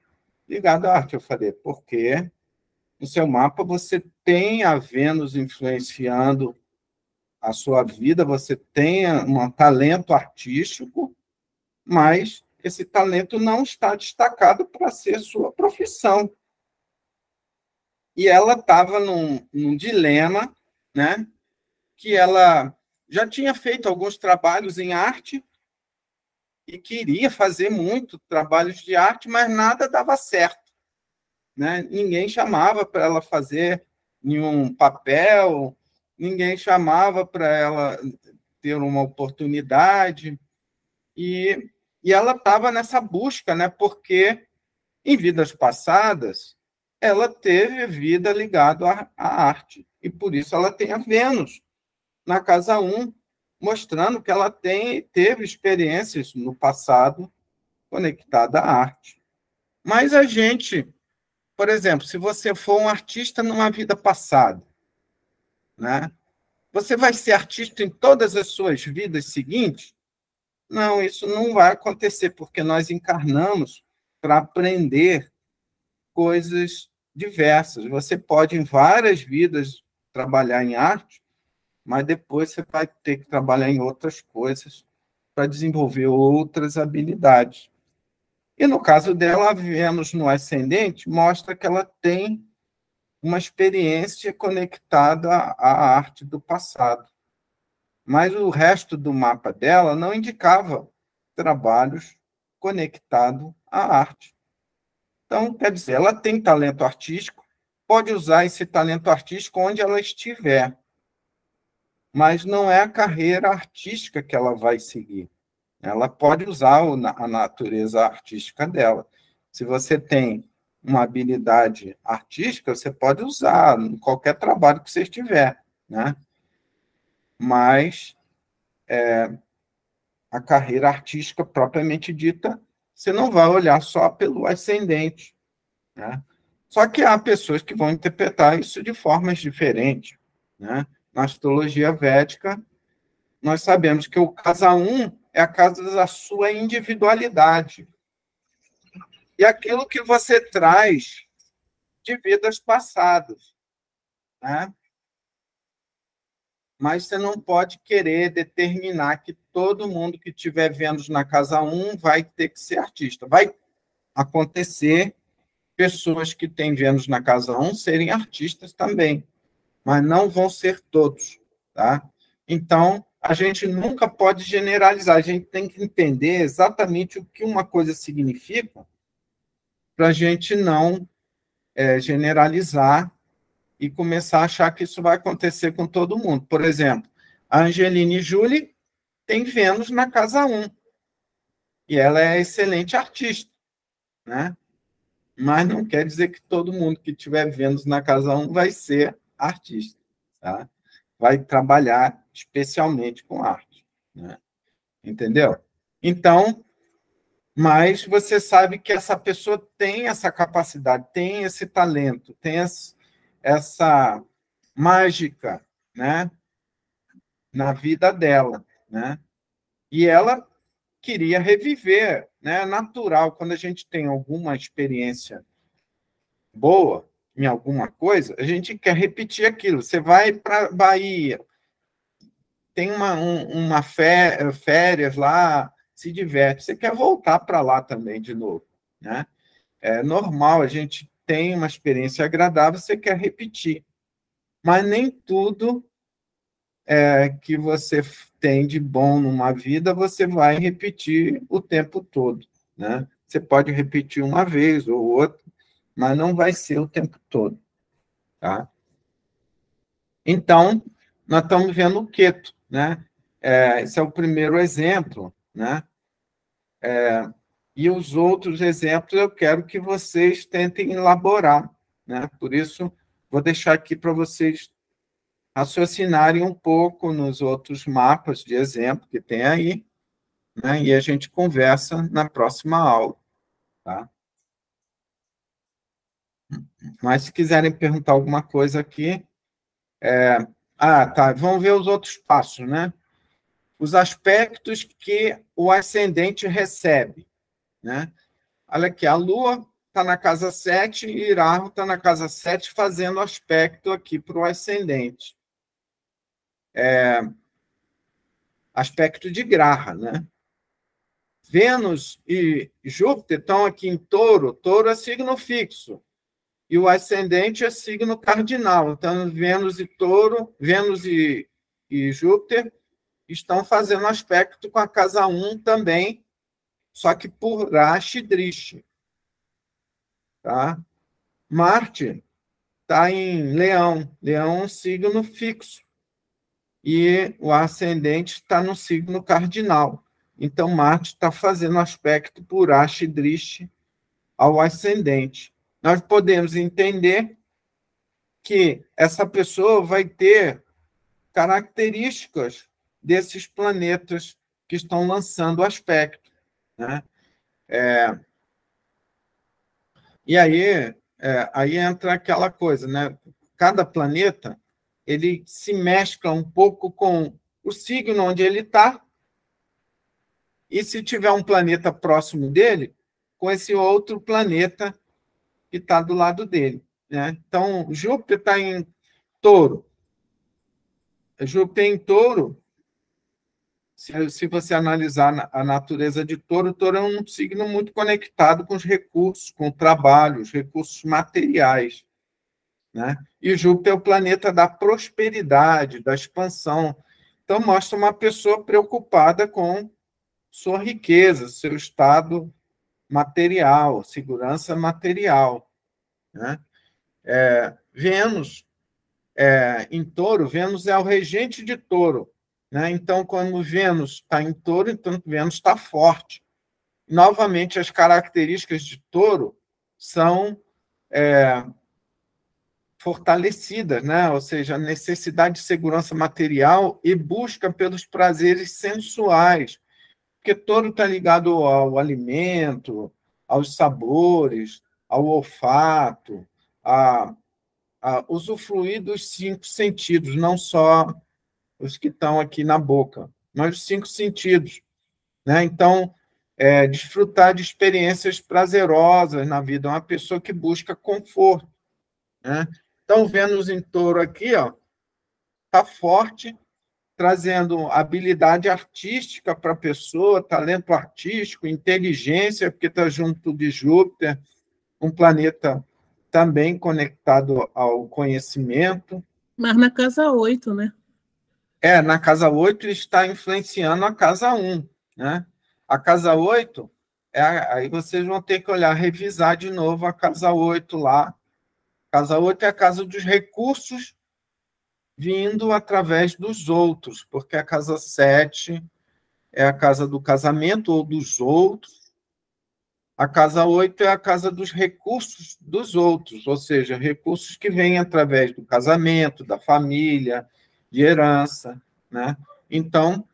ligado à arte. Eu falei, porque no seu mapa você tem a Vênus influenciando a sua vida, você tem um talento artístico, mas esse talento não está destacado para ser sua profissão. E ela estava num dilema, né? Que ela já tinha feito alguns trabalhos em arte e queria fazer muito trabalhos de arte, mas nada dava certo, né? Ninguém chamava para ela fazer nenhum papel, ninguém chamava para ela ter uma oportunidade, e ela estava nessa busca, né? Porque em vidas passadas ela teve vida ligada à arte, e por isso ela tem a Vênus na casa 1, mostrando que ela teve experiências no passado conectada à arte. Mas a gente, por exemplo, se você for um artista numa vida passada, né? Você vai ser artista em todas as suas vidas seguintes? Não, isso não vai acontecer, porque nós encarnamos para aprender coisas diversas. Você pode, em várias vidas, trabalhar em arte, mas depois você vai ter que trabalhar em outras coisas para desenvolver outras habilidades. E no caso dela, a Vênus no ascendente mostra que ela tem uma experiência conectada à arte do passado. Mas o resto do mapa dela não indicava trabalhos conectados à arte. Então, quer dizer, ela tem talento artístico, pode usar esse talento artístico onde ela estiver, mas não é a carreira artística que ela vai seguir. Ela pode usar a natureza artística dela. Se você tem uma habilidade artística, você pode usar em qualquer trabalho que você estiver, né? Mas a carreira artística propriamente dita, você não vai olhar só pelo ascendente, né? Só que há pessoas que vão interpretar isso de formas diferentes, né? Na astrologia védica, nós sabemos que o casa 1 é a casa da sua individualidade. E aquilo que você traz de vidas passadas, né? Mas você não pode querer determinar que todo mundo que estiver Vênus na casa 1 vai ter que ser artista. Vai acontecer pessoas que têm Vênus na casa 1 serem artistas também, mas não vão ser todos, tá? Então, a gente nunca pode generalizar, a gente tem que entender exatamente o que uma coisa significa para a gente não generalizar e começar a achar que isso vai acontecer com todo mundo. Por exemplo, a Angelina Jolie tem Vênus na casa 1, e ela é excelente artista, né? Mas não quer dizer que todo mundo que tiver Vênus na casa 1 vai ser artista, tá? Vai trabalhar especialmente com arte, né? Entendeu? Então, mas você sabe que essa pessoa tem essa capacidade, tem esse talento, tem essa mágica, né, na vida dela, né? E ela queria reviver, né? É natural, quando a gente tem alguma experiência boa em alguma coisa, a gente quer repetir aquilo. Você vai para a Bahia, tem uma férias lá, se diverte, você quer voltar para lá também de novo, né? É normal, a gente tem uma experiência agradável, você quer repetir. Mas nem tudo que você tem de bom numa vida, você vai repetir o tempo todo, né? Você pode repetir uma vez ou outra, mas não vai ser o tempo todo, tá? Então, nós estamos vendo o Queto, né? Esse é o primeiro exemplo, né? E os outros exemplos eu quero que vocês tentem elaborar, né? Por isso, vou deixar aqui para vocês raciocinarem um pouco nos outros mapas de exemplo que tem aí, né? E a gente conversa na próxima aula, tá? Mas se quiserem perguntar alguma coisa aqui... tá. Vamos ver os outros passos, né? Os aspectos que o ascendente recebe, né? Olha aqui, a Lua está na casa 7 e Irahu está na casa 7, fazendo aspecto aqui para o ascendente. Aspecto de Graha, né? Vênus e Júpiter estão aqui em Touro. Touro é signo fixo. E o ascendente é signo cardinal. Então, Vênus e Touro, Vênus e Júpiter estão fazendo aspecto com a casa 1 também, só que por Rashi Drishi. Tá? Marte está em Leão. Leão é um signo fixo. E o ascendente está no signo cardinal. Então, Marte está fazendo aspecto por Rashi Drishi ao ascendente. Nós podemos entender que essa pessoa vai ter características desses planetas que estão lançando aspecto, né? E aí entra aquela coisa, né? Cada planeta ele se mescla um pouco com o signo onde ele está, e se tiver um planeta próximo dele, com esse outro planeta que está do lado dele, né? Então, Júpiter está em Touro. Júpiter em Touro, se você analisar a natureza de Touro, Touro é um signo muito conectado com os recursos, com o trabalho, os recursos materiais, né? E Júpiter é o planeta da prosperidade, da expansão. Então, mostra uma pessoa preocupada com sua riqueza, seu estado material, segurança material, né? Vênus em Touro, Vênus é o regente de Touro, né? Então, quando Vênus está em Touro, então Vênus está forte. Novamente, as características de Touro são fortalecidas, né? Ou seja, a necessidade de segurança material e busca pelos prazeres sensuais, porque Touro está ligado ao alimento, aos sabores, ao olfato, a usufruir dos 5 sentidos, não só os que estão aqui na boca, mas os 5 sentidos, né? Então, desfrutar de experiências prazerosas na vida, é uma pessoa que busca conforto, né? Então, Vênus em Touro aqui, ó, está forte, trazendo habilidade artística para a pessoa, talento artístico, inteligência, porque está junto de Júpiter, um planeta também conectado ao conhecimento. Mas na casa 8, né? Na casa 8 está influenciando a casa 1, né? A casa 8, aí vocês vão ter que olhar, revisar de novo a casa 8 lá. Casa 8 é a casa dos recursos vindo através dos outros, porque a casa 7 é a casa do casamento ou dos outros. A casa 8 é a casa dos recursos dos outros, ou seja, recursos que vêm através do casamento, da família, de herança, né? Então,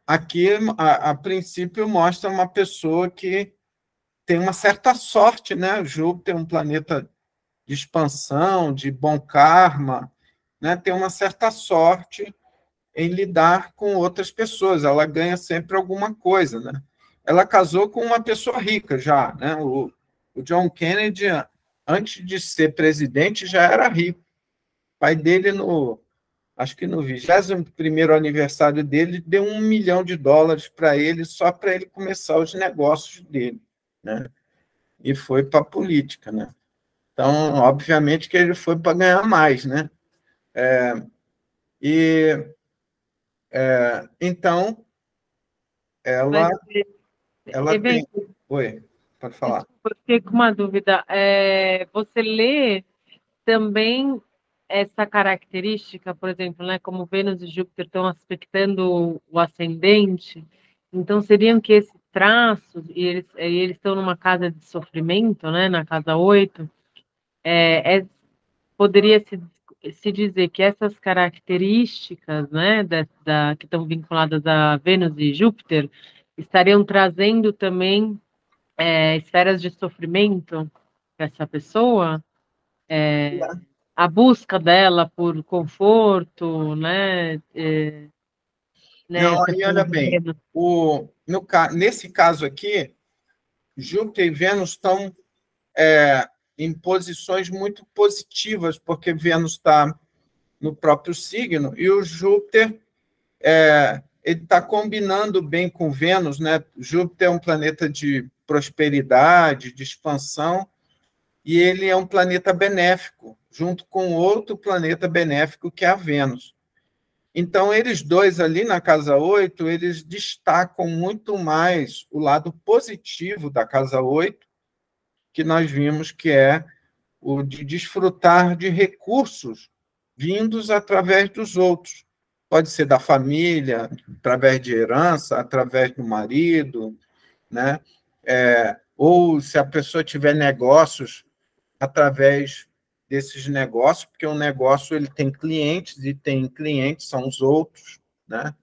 aqui, a princípio, mostra uma pessoa que tem uma certa sorte, né? Júpiter é um planeta de expansão, de bom karma, né? Tem uma certa sorte em lidar com outras pessoas, ela ganha sempre alguma coisa, né? Ela casou com uma pessoa rica já, né? O John Kennedy, antes de ser presidente, já era rico. O pai dele, acho que no 21º aniversário dele, deu $1 milhão para ele, só para ele começar os negócios dele, né? E foi para a política, né? Então, obviamente que ele foi para ganhar mais, né? Então, ela tem... Oi, pode falar. Desculpa, eu fiquei com uma dúvida. Você lê também essa característica, por exemplo, né, como Vênus e Júpiter estão aspectando o ascendente, Então, seriam que esses traços, e eles estão numa casa de sofrimento, né, na casa 8, poderia se dizer que essas características, né, que estão vinculadas a Vênus e Júpiter, estariam trazendo também esferas de sofrimento para essa pessoa, a busca dela por conforto, né, Não, essa aí coisa olha de bem, Vênus. nesse caso aqui, Júpiter e Vênus estão em posições muito positivas, porque Vênus está no próprio signo, e o Júpiter ele está combinando bem com Vênus, né? Júpiter é um planeta de prosperidade, de expansão, e ele é um planeta benéfico, junto com outro planeta benéfico, que é a Vênus. Então, eles dois ali na casa 8, eles destacam muito mais o lado positivo da casa 8, que nós vimos que é o de desfrutar de recursos vindos através dos outros. Pode ser da família, através de herança, através do marido, né? Ou se a pessoa tiver negócios, através desses negócios, porque o negócio ele tem clientes e tem clientes, são os outros, né?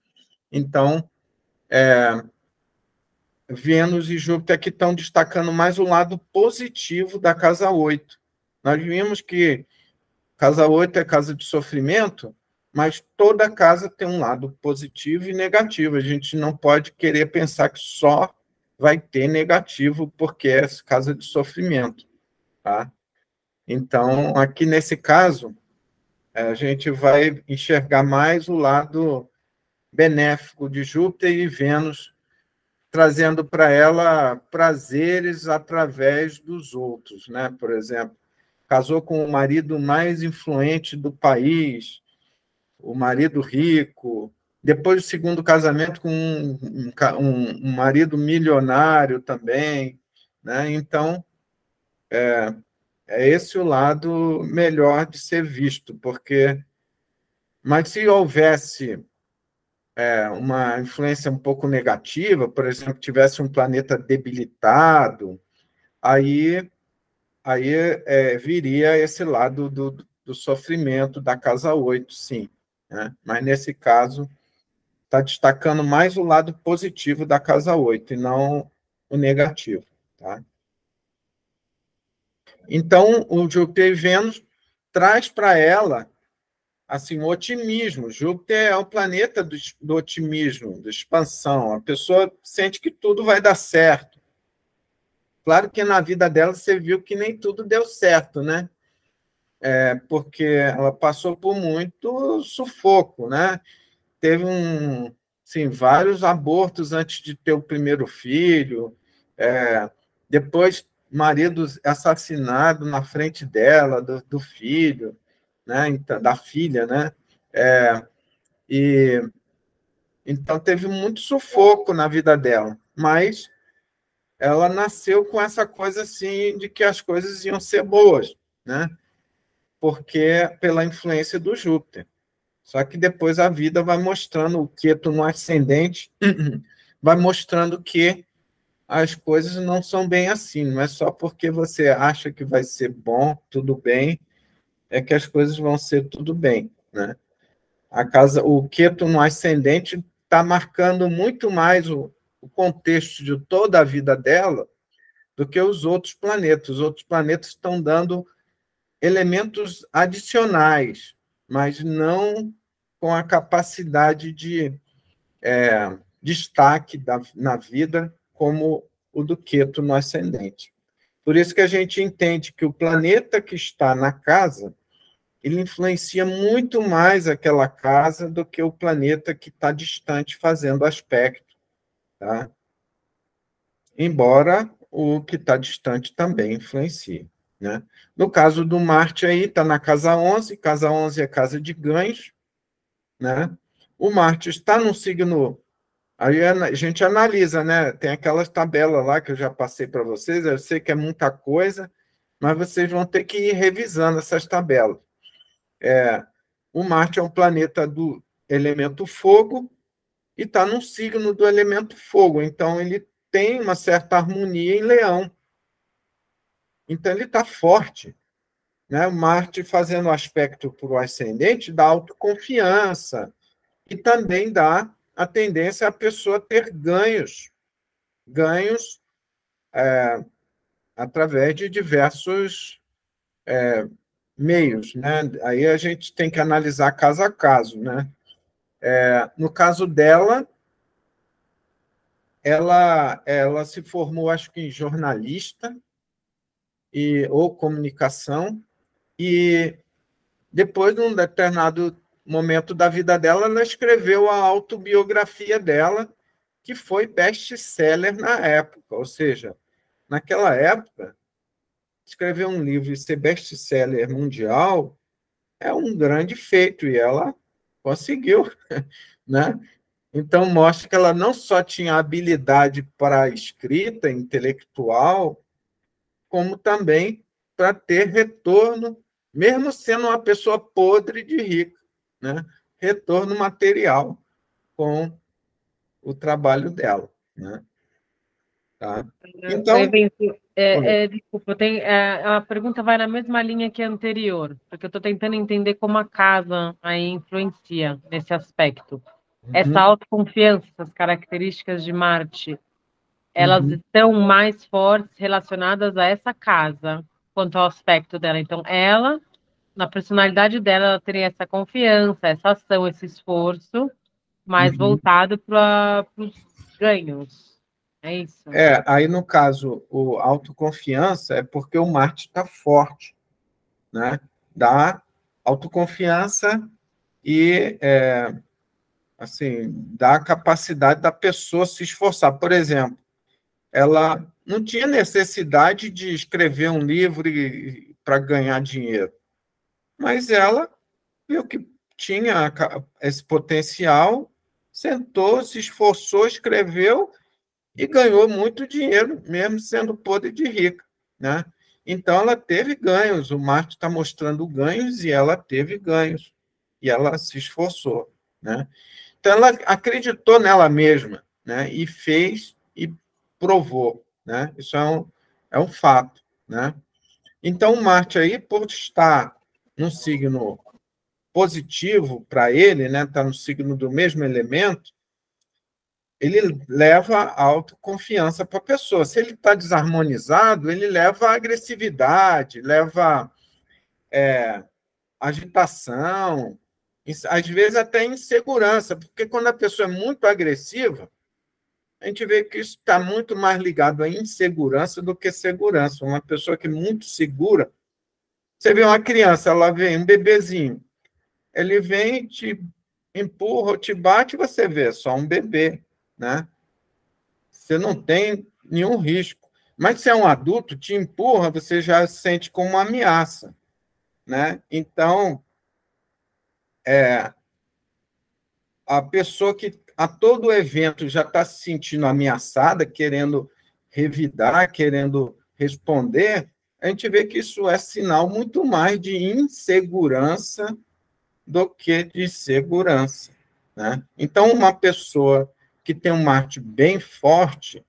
Então, Vênus e Júpiter aqui estão destacando mais o lado positivo da casa 8. Nós vimos que casa 8 é casa de sofrimento, mas toda casa tem um lado positivo e negativo. A gente não pode querer pensar que só vai ter negativo porque é casa de sofrimento, tá? Então, aqui nesse caso, a gente vai enxergar mais o lado benéfico de Júpiter e Vênus, trazendo para ela prazeres através dos outros, né? Por exemplo, casou com o marido mais influente do país, o marido rico, depois do segundo casamento com um marido milionário também, né? Então, é esse o lado melhor de ser visto, porque... Mas se houvesse uma influência um pouco negativa, por exemplo, tivesse um planeta debilitado, aí viria esse lado do sofrimento da casa 8, sim, né? Mas, nesse caso, está destacando mais o lado positivo da casa 8 e não o negativo. Tá? Então, o Júpiter e Vênus traz para ela assim, o otimismo. Júpiter é o planeta do otimismo, da expansão. A pessoa sente que tudo vai dar certo. Claro que na vida dela você viu que nem tudo deu certo, né? Porque ela passou por muito sufoco, né? Teve assim, vários abortos antes de ter o primeiro filho, depois marido assassinado na frente dela, do filho, né? Então, da filha, né? E então teve muito sufoco na vida dela, mas ela nasceu com essa coisa assim de que as coisas iam ser boas, né? Porque pela influência do Júpiter. Só que depois a vida vai mostrando o Queto no ascendente, vai mostrando que as coisas não são bem assim. Não é só porque você acha que vai ser bom, tudo bem, é que as coisas vão ser tudo bem, né? O Queto no ascendente está marcando muito mais o contexto de toda a vida dela do que os outros planetas. Os outros planetas estão dando elementos adicionais, mas não com a capacidade de destaque na vida como o do Queto no ascendente. Por isso que a gente entende que o planeta que está na casa, ele influencia muito mais aquela casa do que o planeta que está distante fazendo aspecto, tá? Embora o que está distante também influencie, né? No caso do Marte aí, está na casa 11 é casa de ganhos, né? O Marte está num signo... Aí a gente analisa, né? Tem aquelas tabelas lá que eu já passei para vocês, eu sei que é muita coisa, mas vocês vão ter que ir revisando essas tabelas. O Marte é um planeta do elemento fogo, e está num signo do elemento fogo. Então, ele tem uma certa harmonia em Leão. Então, ele está forte. Né? Marte fazendo aspecto para o ascendente dá autoconfiança e também dá a tendência a pessoa ter ganhos através de diversos meios, né? Aí a gente tem que analisar caso a caso, né? No caso dela, ela se formou, acho que em jornalista ou comunicação, e depois, num determinado momento da vida dela, ela escreveu a autobiografia dela, que foi best-seller na época. Ou seja, naquela época, escrever um livro e ser best-seller mundial é um grande feito, e ela conseguiu, né? Então, mostra que ela não só tinha habilidade para a escrita intelectual, como também para ter retorno, mesmo sendo uma pessoa podre de rica, né? Retorno material com o trabalho dela, né? Tá? Então, Desculpa, a pergunta vai na mesma linha que a anterior, porque eu estou tentando entender como a casa aí influencia nesse aspecto. Essa autoconfiança, essas características de Marte, elas estão mais fortes relacionadas a essa casa, quanto ao aspecto dela. Então, ela, na personalidade dela, ela teria essa confiança, essa ação, esse esforço, mais voltado para os ganhos. É isso? aí no caso, o autoconfiança é porque o Marte está forte, né? Dá autoconfiança e assim, dá a capacidade da pessoa se esforçar. Por exemplo, ela não tinha necessidade de escrever um livro para ganhar dinheiro, mas ela viu que tinha esse potencial, sentou, se esforçou, escreveu e ganhou muito dinheiro, mesmo sendo podre de rica, né? Então, ela teve ganhos, o Marte está mostrando ganhos e ela teve ganhos, e ela se esforçou, né? Então, ela acreditou nela mesma, né? E fez e provou, né? Isso é um fato, né? Então, o Marte aí, por estar num signo positivo para ele, né? Está no signo do mesmo elemento, ele leva a autoconfiança para a pessoa. Se ele está desarmonizado, ele leva a agressividade, leva agitação, às vezes até insegurança, porque quando a pessoa é muito agressiva, a gente vê que isso está muito mais ligado à insegurança do que segurança. Uma pessoa que é muito segura, você vê uma criança, ela vem, um bebezinho, ele vem, te empurra, te bate, você vê, só um bebê, né? Você não tem nenhum risco. Mas se é um adulto, te empurra, você já sente como uma ameaça, né? Então, a pessoa que a todo evento já está se sentindo ameaçada, querendo revidar, querendo responder, a gente vê que isso é sinal muito mais de insegurança do que de segurança, né? Então, uma pessoa que tem um Marte bem forte,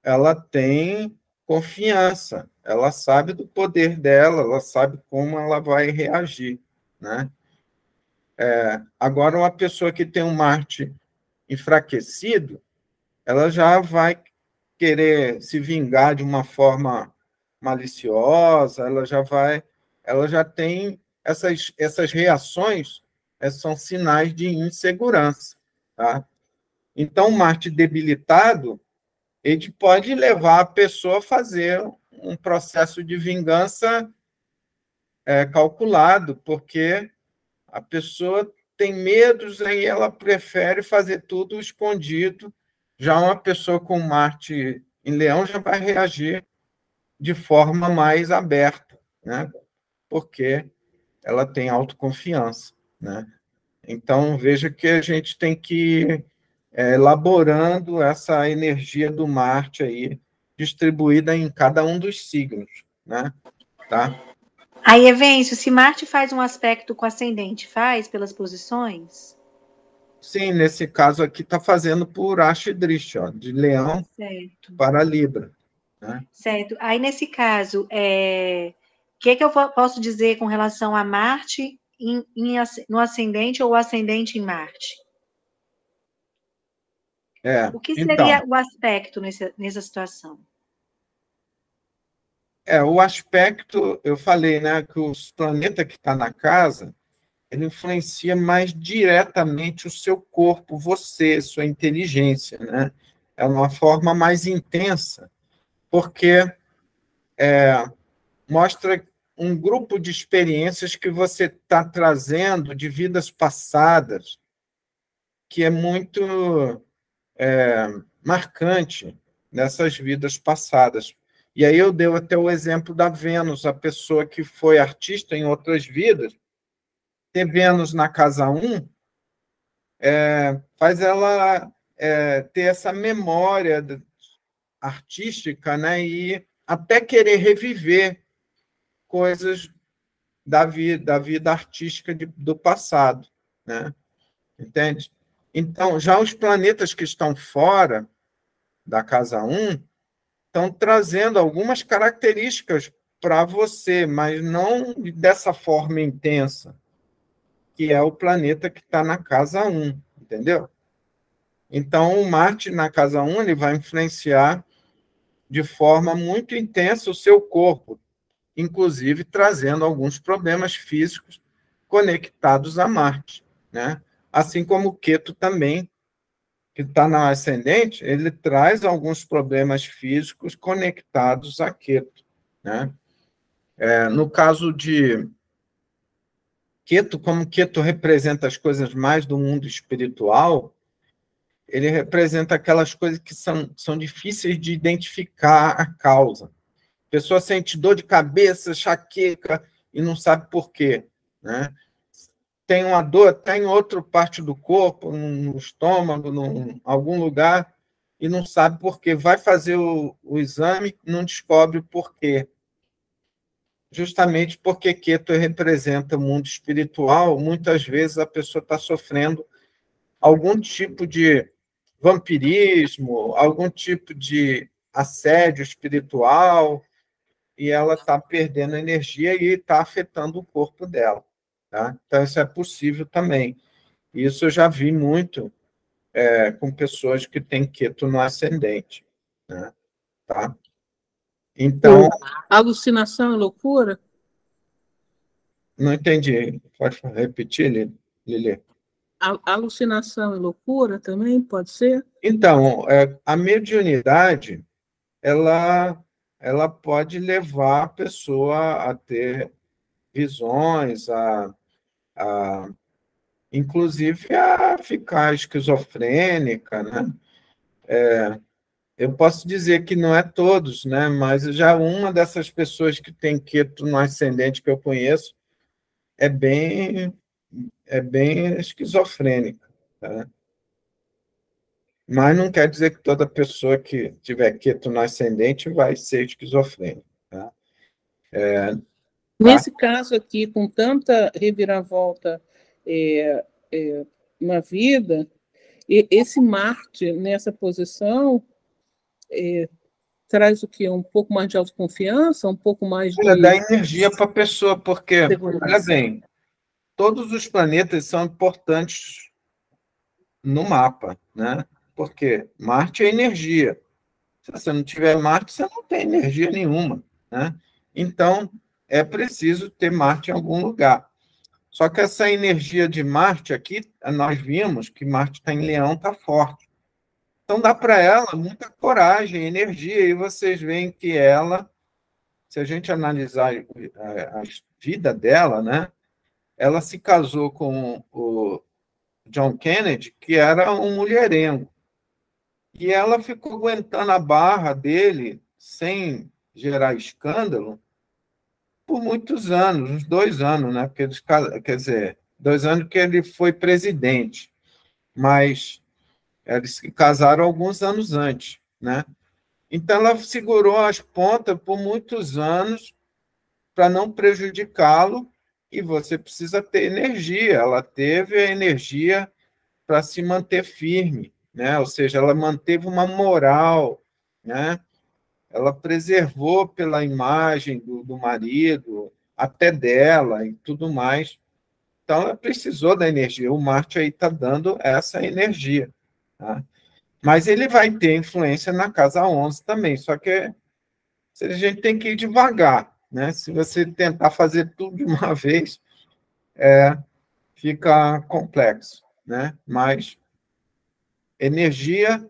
ela tem confiança, ela sabe do poder dela, ela sabe como ela vai reagir, né? Agora, uma pessoa que tem um Marte enfraquecido, ela já vai querer se vingar de uma forma maliciosa, ela já tem essas reações, são sinais de insegurança, tá? Então, o Marte debilitado, ele pode levar a pessoa a fazer um processo de vingança calculado, porque a pessoa tem medos e ela prefere fazer tudo escondido. Já uma pessoa com Marte em Leão já vai reagir de forma mais aberta, né? Porque ela tem autoconfiança, né? Então, veja que a gente tem que ir elaborando essa energia do Marte aí, distribuída em cada um dos signos, né? Tá? Aí, Evencio, se Marte faz um aspecto com ascendente, faz pelas posições? Sim, nesse caso aqui está fazendo por Ash-Drish, ó, de Leão Certo. para Libra. Né? Certo. Aí, nesse caso, o que eu posso dizer com relação a Marte no ascendente ou ascendente em Marte? O que Então, seria o aspecto nessa situação? o aspecto, eu falei, né, que o planeta que está na casa, ele influencia mais diretamente o seu corpo, você, sua inteligência, né? É uma forma mais intensa, porque mostra um grupo de experiências que você está trazendo de vidas passadas, que é muito marcante nessas vidas passadas. E aí eu dei até o exemplo da Vênus, a pessoa que foi artista em outras vidas, ter Vênus na casa 1 faz ela ter essa memória artística, né? E até querer reviver coisas da vida artística do passado, né? Entende? Então, já os planetas que estão fora da casa 1 estão trazendo algumas características para você, mas não dessa forma intensa, que é o planeta que está na casa 1, entendeu? Então, o Marte na casa 1 ele vai influenciar de forma muito intensa o seu corpo, inclusive trazendo alguns problemas físicos conectados a Marte, né? Assim como o Queto também, que está na ascendente, ele traz alguns problemas físicos conectados a Queto, né? No caso de Queto, como Queto representa as coisas mais do mundo espiritual, ele representa aquelas coisas que são difíceis de identificar a causa. A pessoa sente dor de cabeça, enxaqueca e não sabe por quê, né? Tem uma dor até em outra parte do corpo, no estômago, em algum lugar, e não sabe por quê. Vai fazer o exame e não descobre o porquê. Justamente porque Ketu representa o mundo espiritual, muitas vezes a pessoa está sofrendo algum tipo de vampirismo, algum tipo de assédio espiritual, e ela está perdendo energia e está afetando o corpo dela. Tá? Então, isso é possível também. Isso eu já vi muito com pessoas que têm Ketu no ascendente. Né? Tá? Então, Alucinação e loucura? não entendi. Pode repetir, Lili? Alucinação e loucura também pode ser? Então, a mediunidade, ela pode levar a pessoa a ter visões, inclusive a ficar esquizofrênica, né? Eu posso dizer que não é todos, né? Mas já uma dessas pessoas que tem Ketu no ascendente que eu conheço é bem, é bem esquizofrênica, tá? Mas não quer dizer que toda pessoa que tiver Ketu no ascendente vai ser esquizofrênica, tá? Nesse caso aqui, com tanta reviravolta é, na vida, esse Marte nessa posição traz o quê? Um pouco mais de autoconfiança, um pouco mais de Dá energia para a pessoa, porque, segurança. olha bem, todos os planetas são importantes no mapa, né? Porque Marte é energia. Se você não tiver Marte, você não tem energia nenhuma, né? Então, é preciso ter Marte em algum lugar. Só que essa energia de Marte aqui, nós vimos que Marte está em Leão, está forte. Então, dá para ela muita coragem, energia, e vocês veem que ela, se a gente analisar a vida dela, né? Ela se casou com o John Kennedy, que era um mulherengo. E ela ficou aguentando a barra dele sem gerar escândalo por muitos anos, uns 2 anos, né? Porque eles, quer dizer, 2 anos que ele foi presidente, mas eles se casaram alguns anos antes, né? Então ela segurou as pontas por muitos anos para não prejudicá-lo, e você precisa ter energia. Ela teve a energia para se manter firme, né? Ou seja, ela manteve uma moral, né? Ela preservou pela imagem do marido, até dela e tudo mais. Então, ela precisou da energia. O Marte aí está dando essa energia. Tá? Mas ele vai ter influência na casa 11 também, só que a gente tem que ir devagar. Né? Se você tentar fazer tudo de uma vez, fica complexo. Né? Mas energia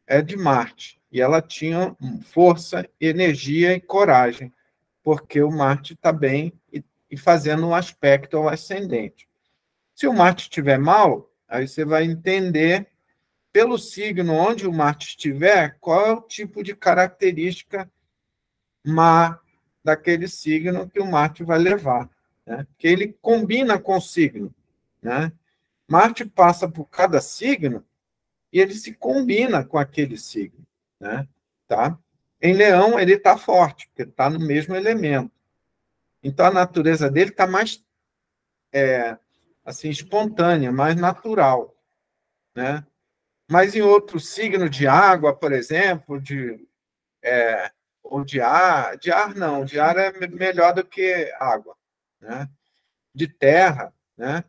é de Marte. E ela tinha força, energia e coragem, porque o Marte está bem e fazendo um aspecto ao ascendente. Se o Marte estiver mal, aí você vai entender, pelo signo onde o Marte estiver, qual é o tipo de característica má daquele signo que o Marte vai levar. Né? Porque ele combina com o signo. Né? Marte passa por cada signo e ele se combina com aquele signo. Né? Tá? Em Leão, ele está forte, porque está no mesmo elemento. Então, a natureza dele está mais assim, espontânea, mais natural. Né? Mas em outro signo de água, por exemplo, ou de ar não, de ar é melhor do que água. Né? De terra, né?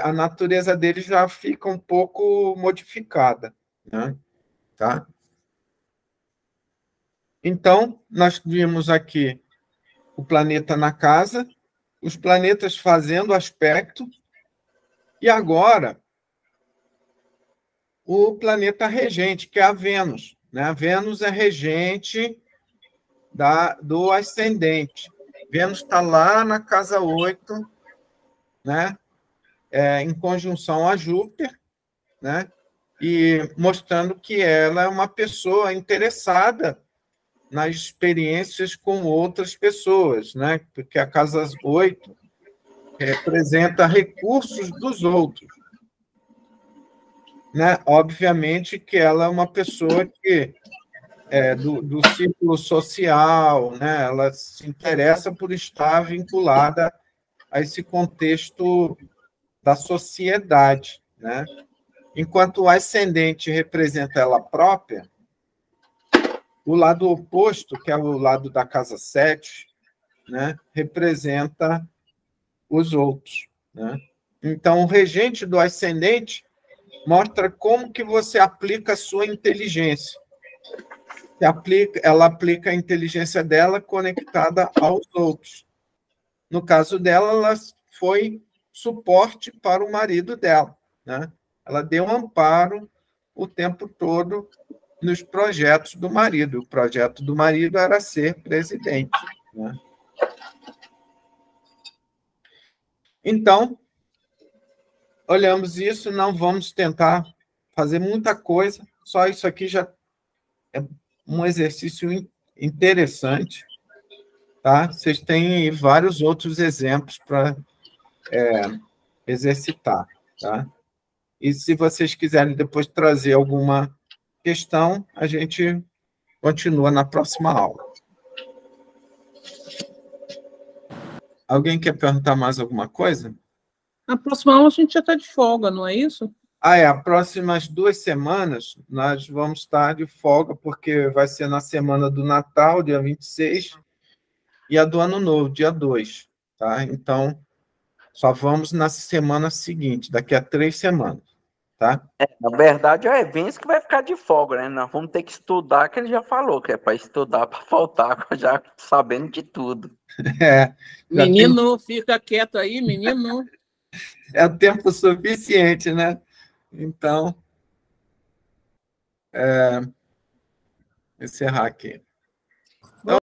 A natureza dele já fica um pouco modificada. Né? Tá? Então, nós vimos aqui o planeta na casa, os planetas fazendo aspecto, e agora o planeta regente, que é a Vênus. Né? A Vênus é regente do ascendente. Vênus está lá na casa 8, né? Em conjunção a Júpiter, né? E mostrando que ela é uma pessoa interessada nas experiências com outras pessoas, né? Porque a casa 8 representa recursos dos outros. Né? Obviamente que ela é uma pessoa que do círculo social, né? Ela se interessa por estar vinculada a esse contexto da sociedade. Né? Enquanto o ascendente representa ela própria, o lado oposto, que é o lado da casa 7, né? Representa os outros. Né? Então, o regente do ascendente mostra como que você aplica a sua inteligência. Ela aplica a inteligência dela conectada aos outros. No caso dela, ela foi suporte para o marido dela. Né? Ela deu amparo o tempo todo nos projetos do marido. O projeto do marido era ser presidente. Né? Então, olhamos isso, não vamos tentar fazer muita coisa, só isso aqui já é um exercício interessante. Tá? Vocês têm vários outros exemplos para exercitar. Tá? E se vocês quiserem depois trazer alguma questão, a gente continua na próxima aula. Alguém quer perguntar mais alguma coisa? Na próxima aula a gente já está de folga, não é isso? As próximas 2 semanas nós vamos estar de folga, porque vai ser na semana do Natal, dia 26, e a do Ano Novo, dia 2. Tá? Então, só vamos na semana seguinte, daqui a 3 semanas. Tá? Na verdade, é o Evans que vai ficar de folga, né? Nós vamos ter que estudar, que ele já falou, que é para estudar, para faltar, já sabendo de tudo. Menino, fica quieto aí, menino. É o tempo suficiente, né? Então, encerrar aqui.